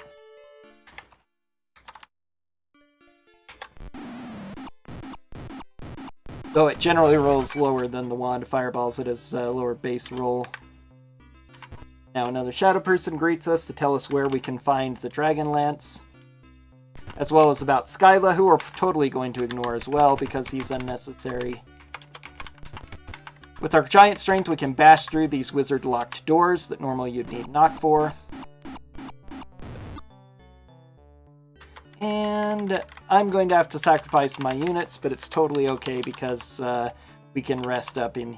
Though it generally rolls lower than the Wand of Fireballs, it has a lower base roll. Now another Shadow Person greets us to tell us where we can find the Dragon Lance, as well as about Skyla, who we're totally going to ignore as well because he's unnecessary. With our Giant Strength, we can bash through these wizard-locked doors that normally you'd need knock for. And I'm going to have to sacrifice my units, but it's totally okay because we can rest up in...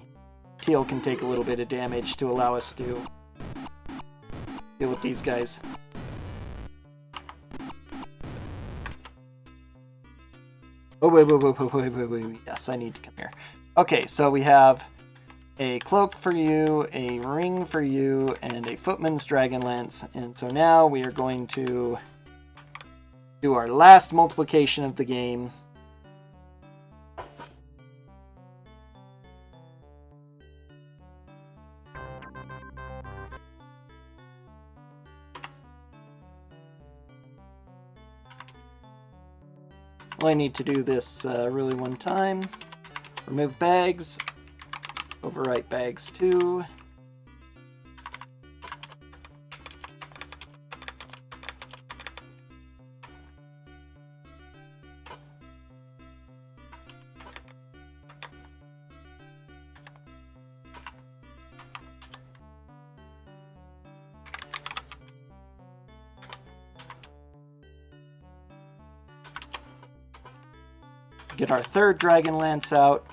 Teal can take a little bit of damage to allow us to deal with these guys. Oh, wait. Yes, I need to come here. Okay, so we have a cloak for you, a ring for you, and a footman's dragonlance. And so now we are going to do our last multiplication of the game. Well, I need to do this really one time. Remove bags. Overwrite bags 2. Get our third Dragon Lance out.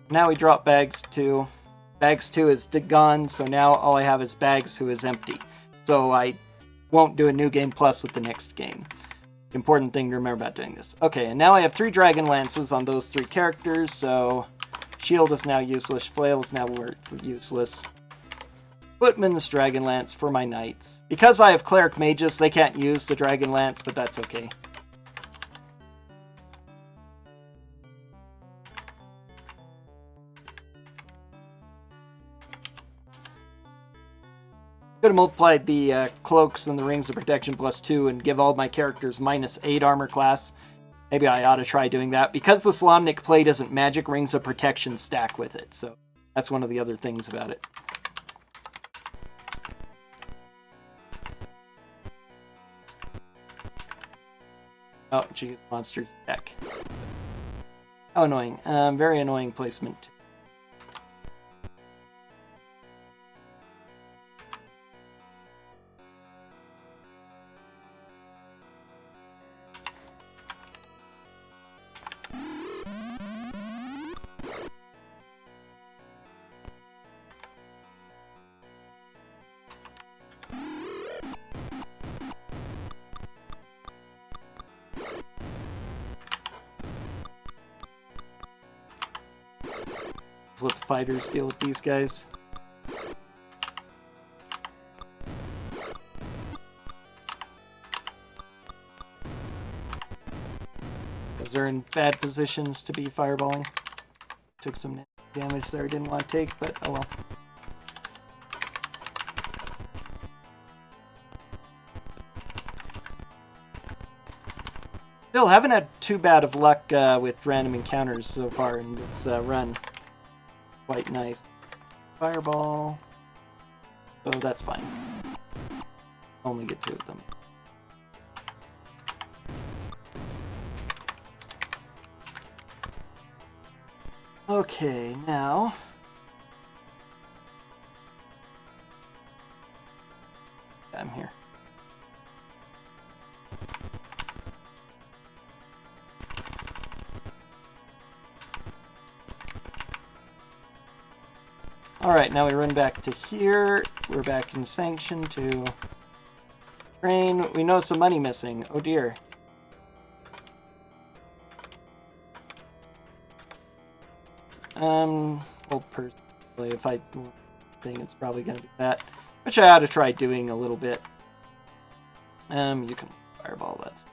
Now we drop bags 2. Bags 2 is gone, so now all I have is bags who is empty. So I won't do a new game plus with the next game. Important thing to remember about doing this. Okay, and now I have 3 Dragon Lances on those 3 characters, so shield is now useless, flail is now useless. Footman's Dragon Lance for my knights. Because I have Cleric Mages, they can't use the Dragon Lance, but that's okay. Could have multiplied the cloaks and the rings of protection +2 and give all my characters -8 armor class. Maybe I ought to try doing that. Because the Solamnic plate isn't magic, rings of protection stack with it. So that's one of the other things about it. Oh, geez, monsters deck. How annoying. Very annoying placement. Let the fighters deal with these guys. Because they're in bad positions to be fireballing. Took some damage there I didn't want to take, but oh well. Still haven't had too bad of luck with random encounters so far in this run. Quite nice. Fireball. Oh, that's fine. Only get 2 of them. Okay, now... I'm here. Alright, now we run back to here. We're back in Sanction to train. We know some money missing. Oh dear. Well, personally, if I think it's probably going to be that. Which I ought to try doing a little bit. You can fireball that.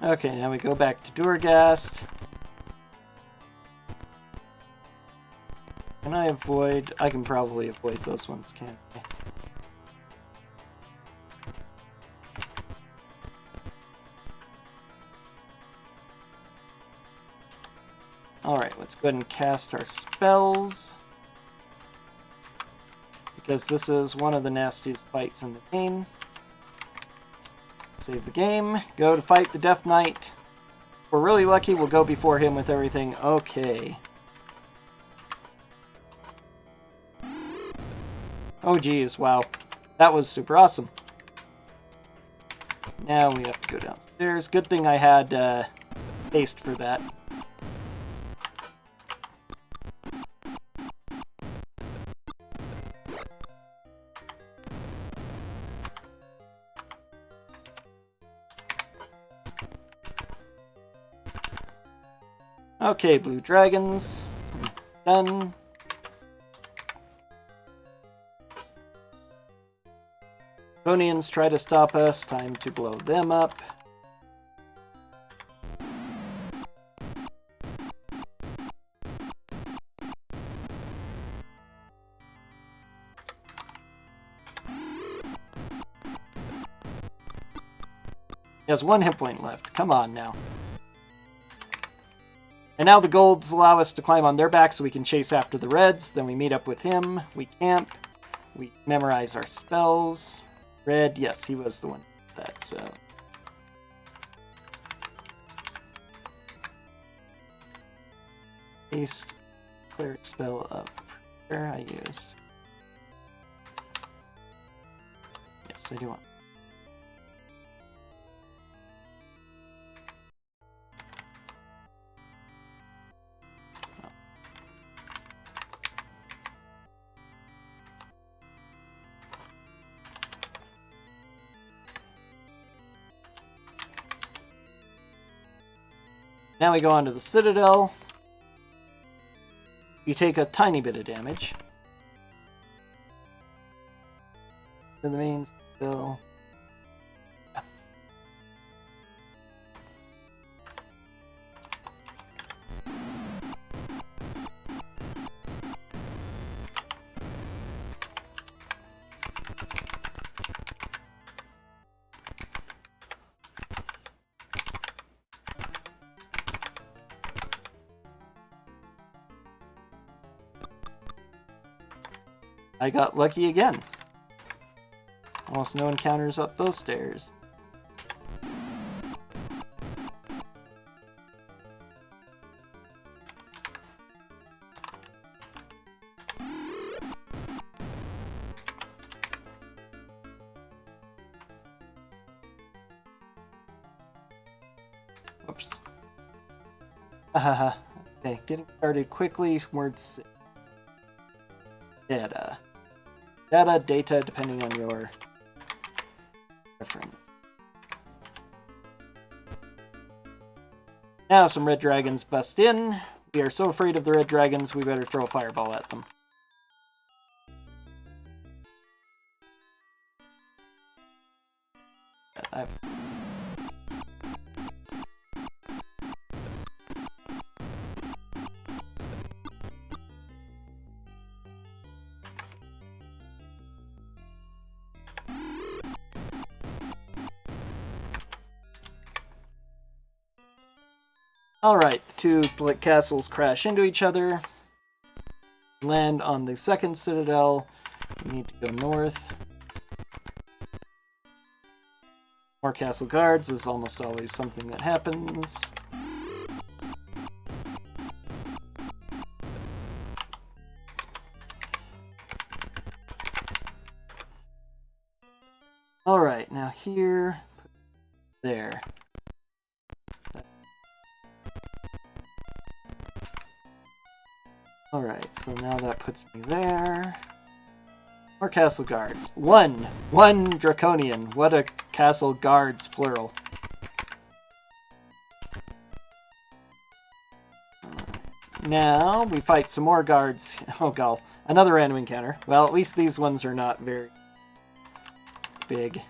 Okay, now we go back to Durgast. Can I avoid... I can probably avoid those ones, can't I? Alright, let's go ahead and cast our spells. Because this is one of the nastiest fights in the game. Save the game. Go to fight the Death Knight. If we're really lucky, we'll go before him with everything. Okay. Oh geez, wow. That was super awesome. Now we have to go downstairs. Good thing I had haste for that. Okay, blue dragons. Done. Draconians try to stop us. Time to blow them up. He has 1 hit point left. Come on now. And now the golds allow us to climb on their back so we can chase after the reds. Then we meet up with him. We camp. We memorize our spells. Red, yes, he was the one with that, so... Haste, cleric spell of prayer I used. Yes, I do want. Now we go on to the Citadel. You take a tiny bit of damage. To the main Citadel. Yeah. I got lucky again. Almost no encounters up those stairs. Oops. Okay, getting started quickly. Word 6. Data. Data, depending on your preference. Now some red dragons bust in. We are so afraid of the red dragons, we better throw a fireball at them. Alright, the two castles crash into each other. Land on the second citadel. We need to go north. More castle guards is almost always something that happens. Alright, now here, there. Alright, so now that puts me there. More castle guards. One draconian. What a castle guards, plural. Now we fight some more guards. Oh god, another random encounter. Well, at least these ones are not very big.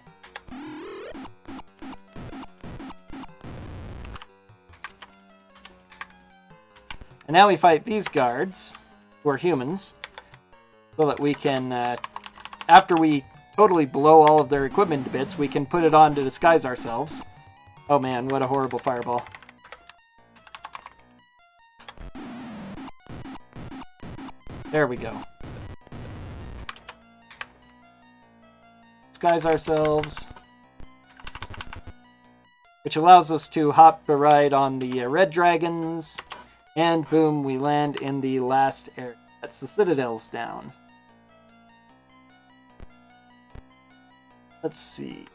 And now we fight these guards, who are humans, so that we can, after we totally blow all of their equipment to bits, we can put it on to disguise ourselves. Oh man, what a horrible fireball. There we go. Disguise ourselves. Which allows us to hop a ride on the red dragons. And boom, we land in the last area. That's the citadels down. Let's see.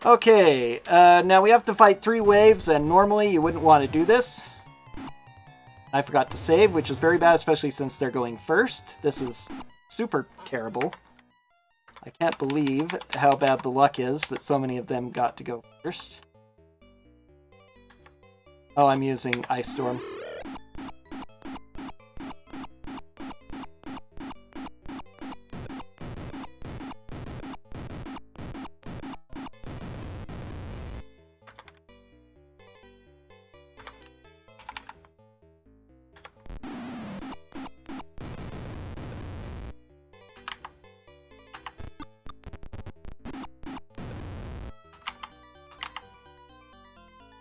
Okay, now we have to fight 3 waves, and normally you wouldn't want to do this. I forgot to save, which is very bad, especially since they're going first. This is super terrible. I can't believe how bad the luck is that so many of them got to go first. Oh, I'm using Ice Storm.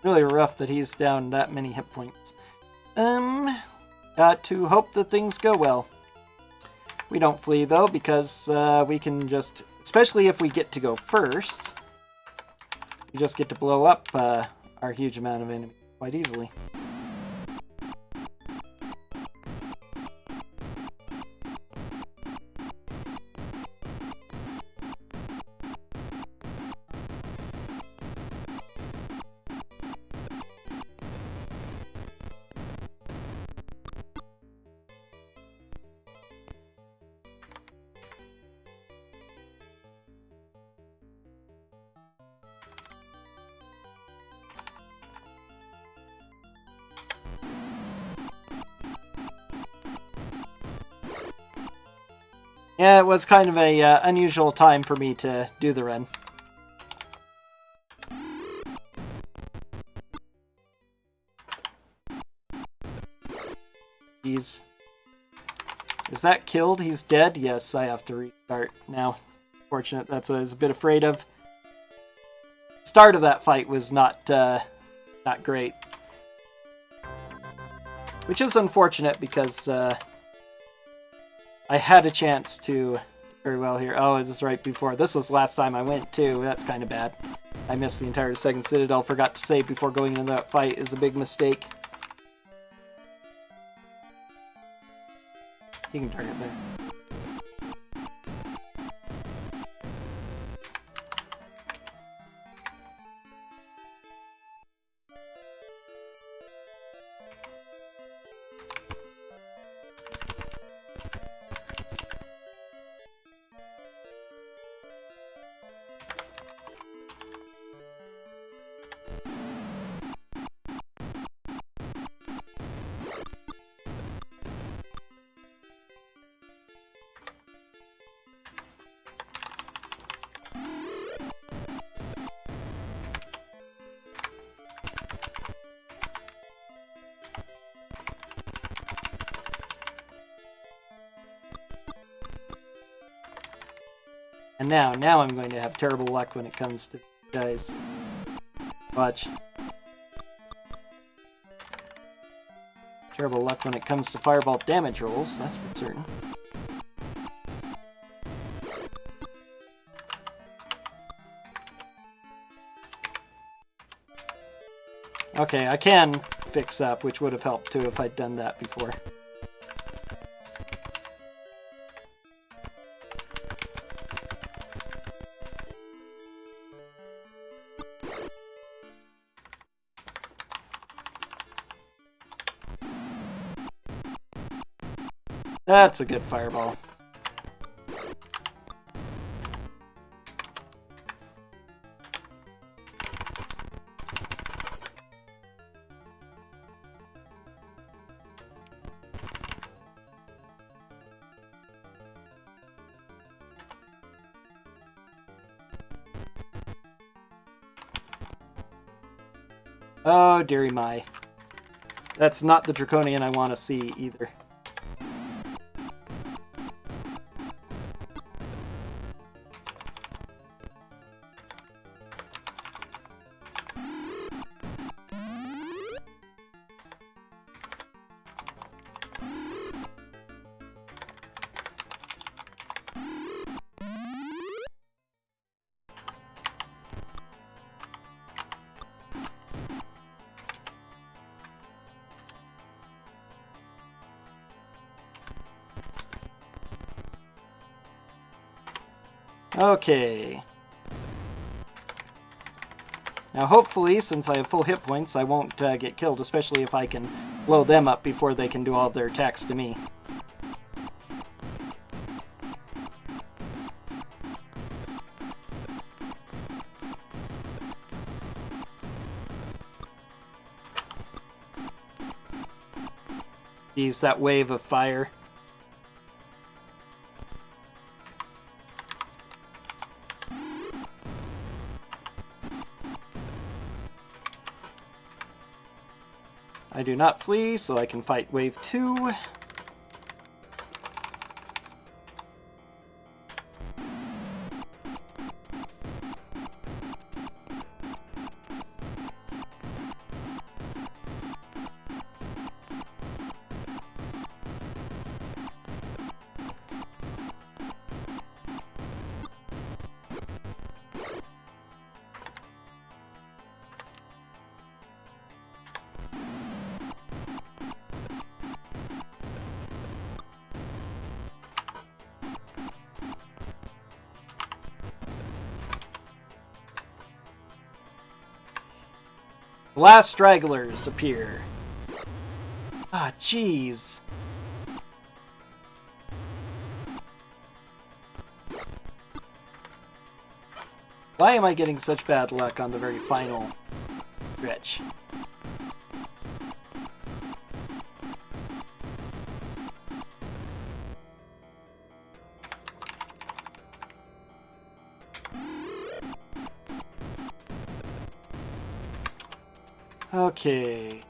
Really rough that he's down that many hit points. Got to hope that things go well. We don't flee, though, because we can just... Especially if we get to go first, we just get to blow up our huge amount of enemies quite easily. Yeah, it was kind of a unusual time for me to do the run. Is that killed? He's dead? Yes, I have to restart now. Fortunate, that's what I was a bit afraid of. Start of that fight was not great. Which is unfortunate because I had a chance to do very well here. Oh, this is right before. This was the last time I went, too. That's kind of bad. I missed the entire second citadel. Forgot to save before going into that fight is a big mistake. You can target there. And now I'm going to have terrible luck when it comes to guys. Watch. Terrible luck when it comes to fireball damage rolls, that's for certain. Okay, I can fix up, which would have helped too if I'd done that before. That's a good fireball. Oh, dearie my. That's not the draconian I want to see either. Okay. Now hopefully, since I have full hit points, I won't get killed, especially if I can blow them up before they can do all of their attacks to me. Use that wave of fire. I do not flee, so I can fight wave 2. The last stragglers appear. Ah, jeez. Why am I getting such bad luck on the very final stretch? Okay.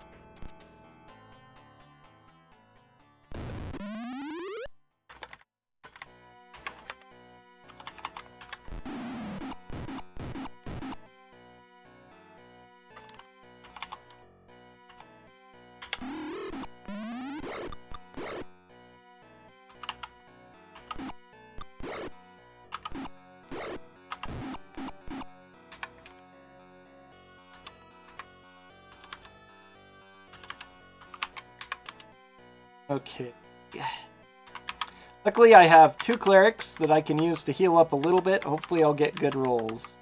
Okay. Luckily, I have 2 clerics that I can use to heal up a little bit. Hopefully, I'll get good rolls.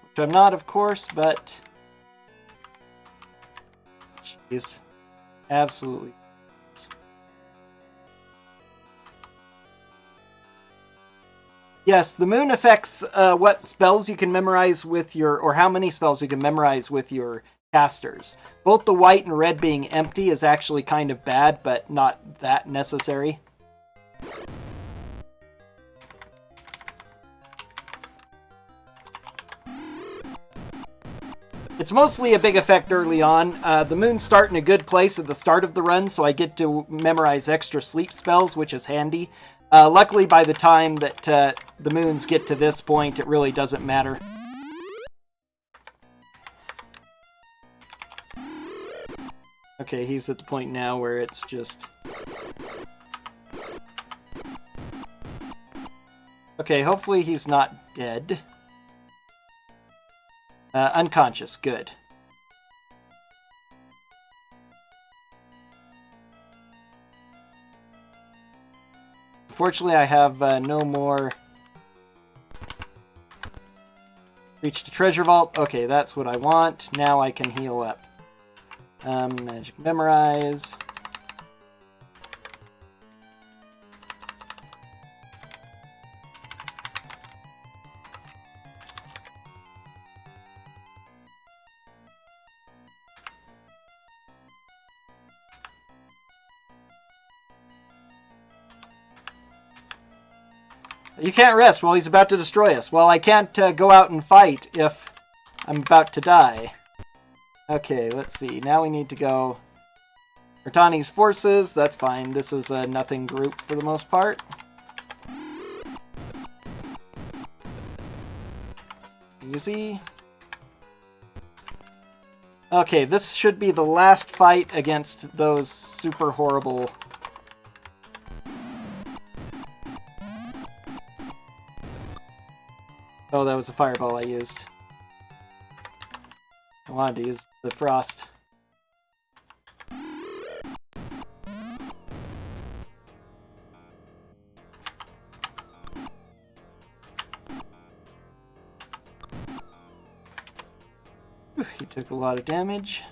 Which I'm not, of course, but... Jeez. Absolutely. Yes, the moon affects what spells you can memorize with your... or how many spells you can memorize with your casters. Both the white and red being empty is actually kind of bad, but not that necessary. It's mostly a big effect early on. The moons start in a good place at the start of the run, so I get to memorize extra sleep spells, which is handy. Luckily, by the time that the moons get to this point, it really doesn't matter. Okay, he's at the point now where it's just... Okay, hopefully he's not dead. Unconscious, good. Unfortunately, I have no more... Reach the treasure vault. Okay, that's what I want. Now I can heal up. Magic memorize. You can't rest while he's about to destroy us. Well, I can't go out and fight if I'm about to die. Okay, let's see. Now we need to go... Ertani's forces, that's fine. This is a nothing group for the most part. Easy. Okay, this should be the last fight against those super horrible... Oh, that was a fireball I used. I wanted to use the frost. Whew, he took a lot of damage.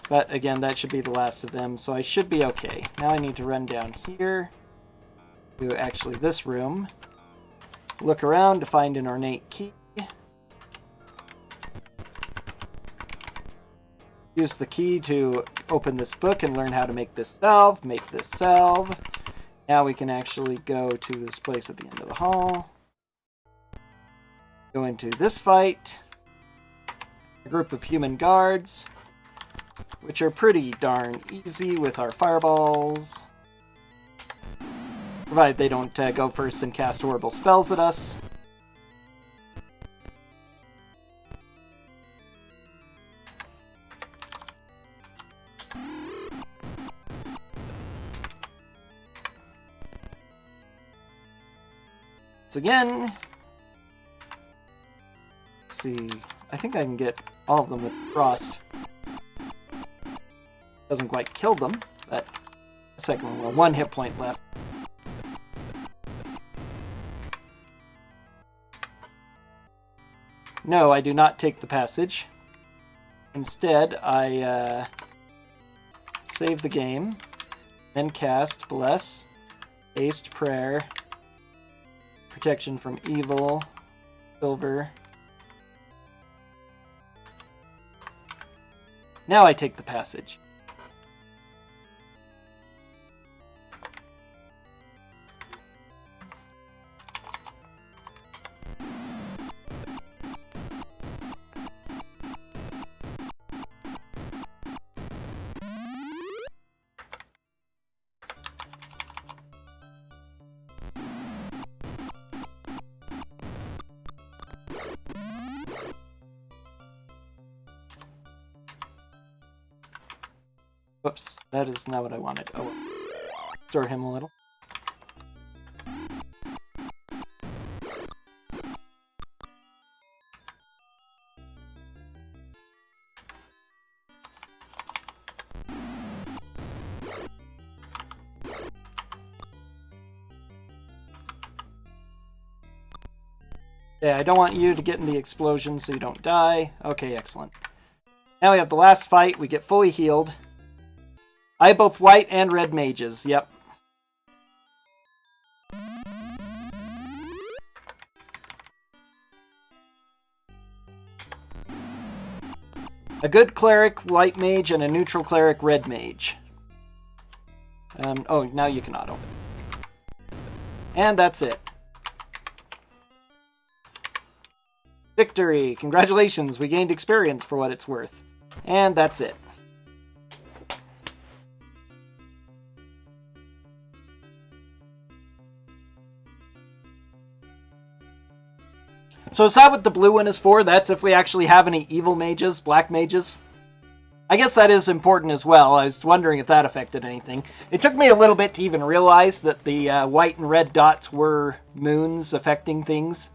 But again, that should be the last of them, so I should be okay. Now I need to run down here to actually this room. Look around to find an ornate key. Use the key to open this book and learn how to make this salve. Make this salve. Now we can actually go to this place at the end of the hall. Go into this fight. A group of human guards, which are pretty darn easy with our fireballs. Provided they don't go first and cast horrible spells at us. Once again. Let's see. I think I can get all of them with frost. Doesn't quite kill them, but the second one, well, 1 hit point left. No, I do not take the passage. Instead, I save the game, then cast Bless, Haste Prayer, Protection from Evil, Silver. Now I take the passage. Whoops, that is not what I wanted. Oh, store him a little. Yeah, I don't want you to get in the explosion so you don't die. Okay, excellent. Now we have the last fight. We get fully healed. I have both white and red mages. Yep. A good cleric, white mage, and a neutral cleric, red mage. Oh, now you can auto. And that's it. Victory! Congratulations, we gained experience for what it's worth. And that's it. So is that what the blue one is for? That's if we actually have any evil mages, black mages? I guess that is important as well. I was wondering if that affected anything. It took me a little bit to even realize that the white and red dots were moons affecting things.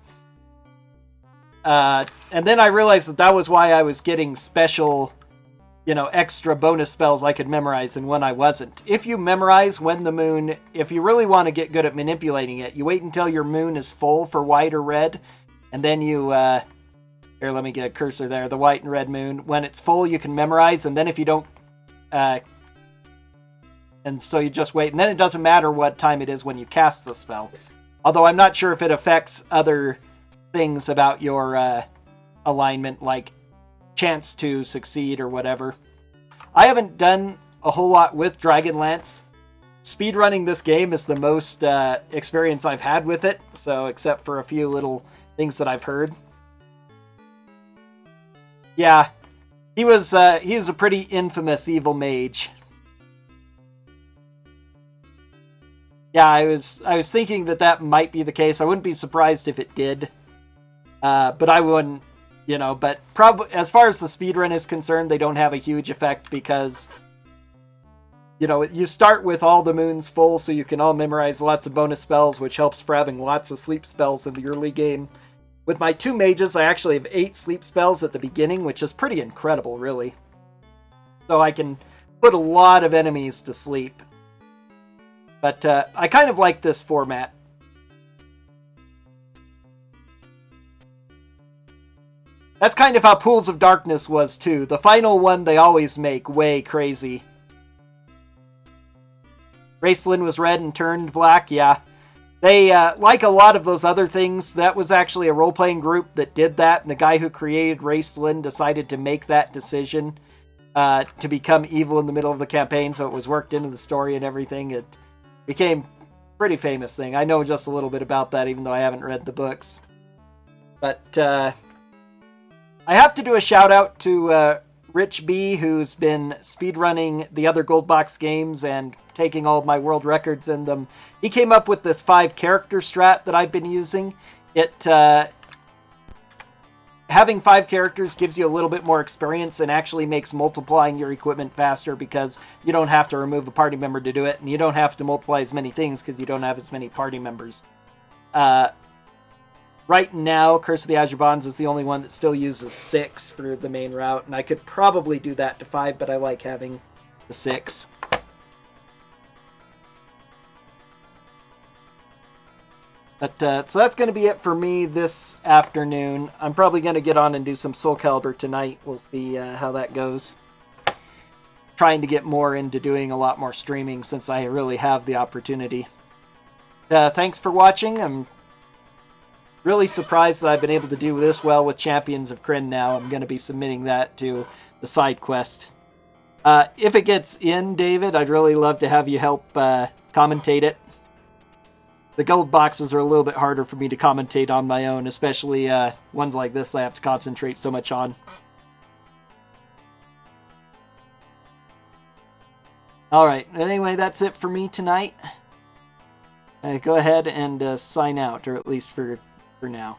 And then I realized that that was why I was getting special, extra bonus spells I could memorize and when I wasn't. If you memorize when the moon, if you really want to get good at manipulating it, you wait until your moon is full for white or red. And then you, here, let me get a cursor there, the white and red moon. When it's full, you can memorize, and then if you don't, and so you just wait. And then it doesn't matter what time it is when you cast the spell. Although I'm not sure if it affects other things about your alignment, like chance to succeed or whatever. I haven't done a whole lot with Dragonlance. Speedrunning this game is the most experience I've had with it, so except for a few little things that I've heard. Yeah, he was a pretty infamous evil mage. Yeah, I was thinking that might be the case. I wouldn't be surprised if it did, but I wouldn't, But probably as far as the speedrun is concerned, they don't have a huge effect because you start with all the moons full, so you can all memorize lots of bonus spells, which helps for having lots of sleep spells in the early game. With my 2 mages, I actually have 8 sleep spells at the beginning, which is pretty incredible, really. So I can put a lot of enemies to sleep. But I kind of like this format. That's kind of how Pools of Darkness was, too. The final one they always make way crazy. Raceland was red and turned black, yeah. They, like a lot of those other things, that was actually a role-playing group that did that, and the guy who created Raceland decided to make that decision to become evil in the middle of the campaign, so it was worked into the story and everything. It became a pretty famous thing. I know just a little bit about that, even though I haven't read the books. But I have to do a shout-out to Rich B, who's been speedrunning the other Gold Box games and taking all of my world records in them. He came up with this 5-character strat that I've been using. Having 5 characters gives you a little bit more experience and actually makes multiplying your equipment faster because you don't have to remove a party member to do it, and you don't have to multiply as many things because you don't have as many party members. Right now, Curse of the Azure Bonds is the only one that still uses 6 for the main route, and I could probably do that to 5, but I like having the 6. But so that's going to be it for me this afternoon. I'm probably going to get on and do some Soul Calibur tonight. We'll see how that goes. Trying to get more into doing a lot more streaming since I really have the opportunity. Thanks for watching. I'm really surprised that I've been able to do this well with Champions of Krynn now. I'm going to be submitting that to the side quest. If it gets in, David, I'd really love to have you help commentate it. The gold boxes are a little bit harder for me to commentate on my own, especially ones like this I have to concentrate so much on. Alright, anyway, that's it for me tonight. Go ahead and sign out, or at least for now.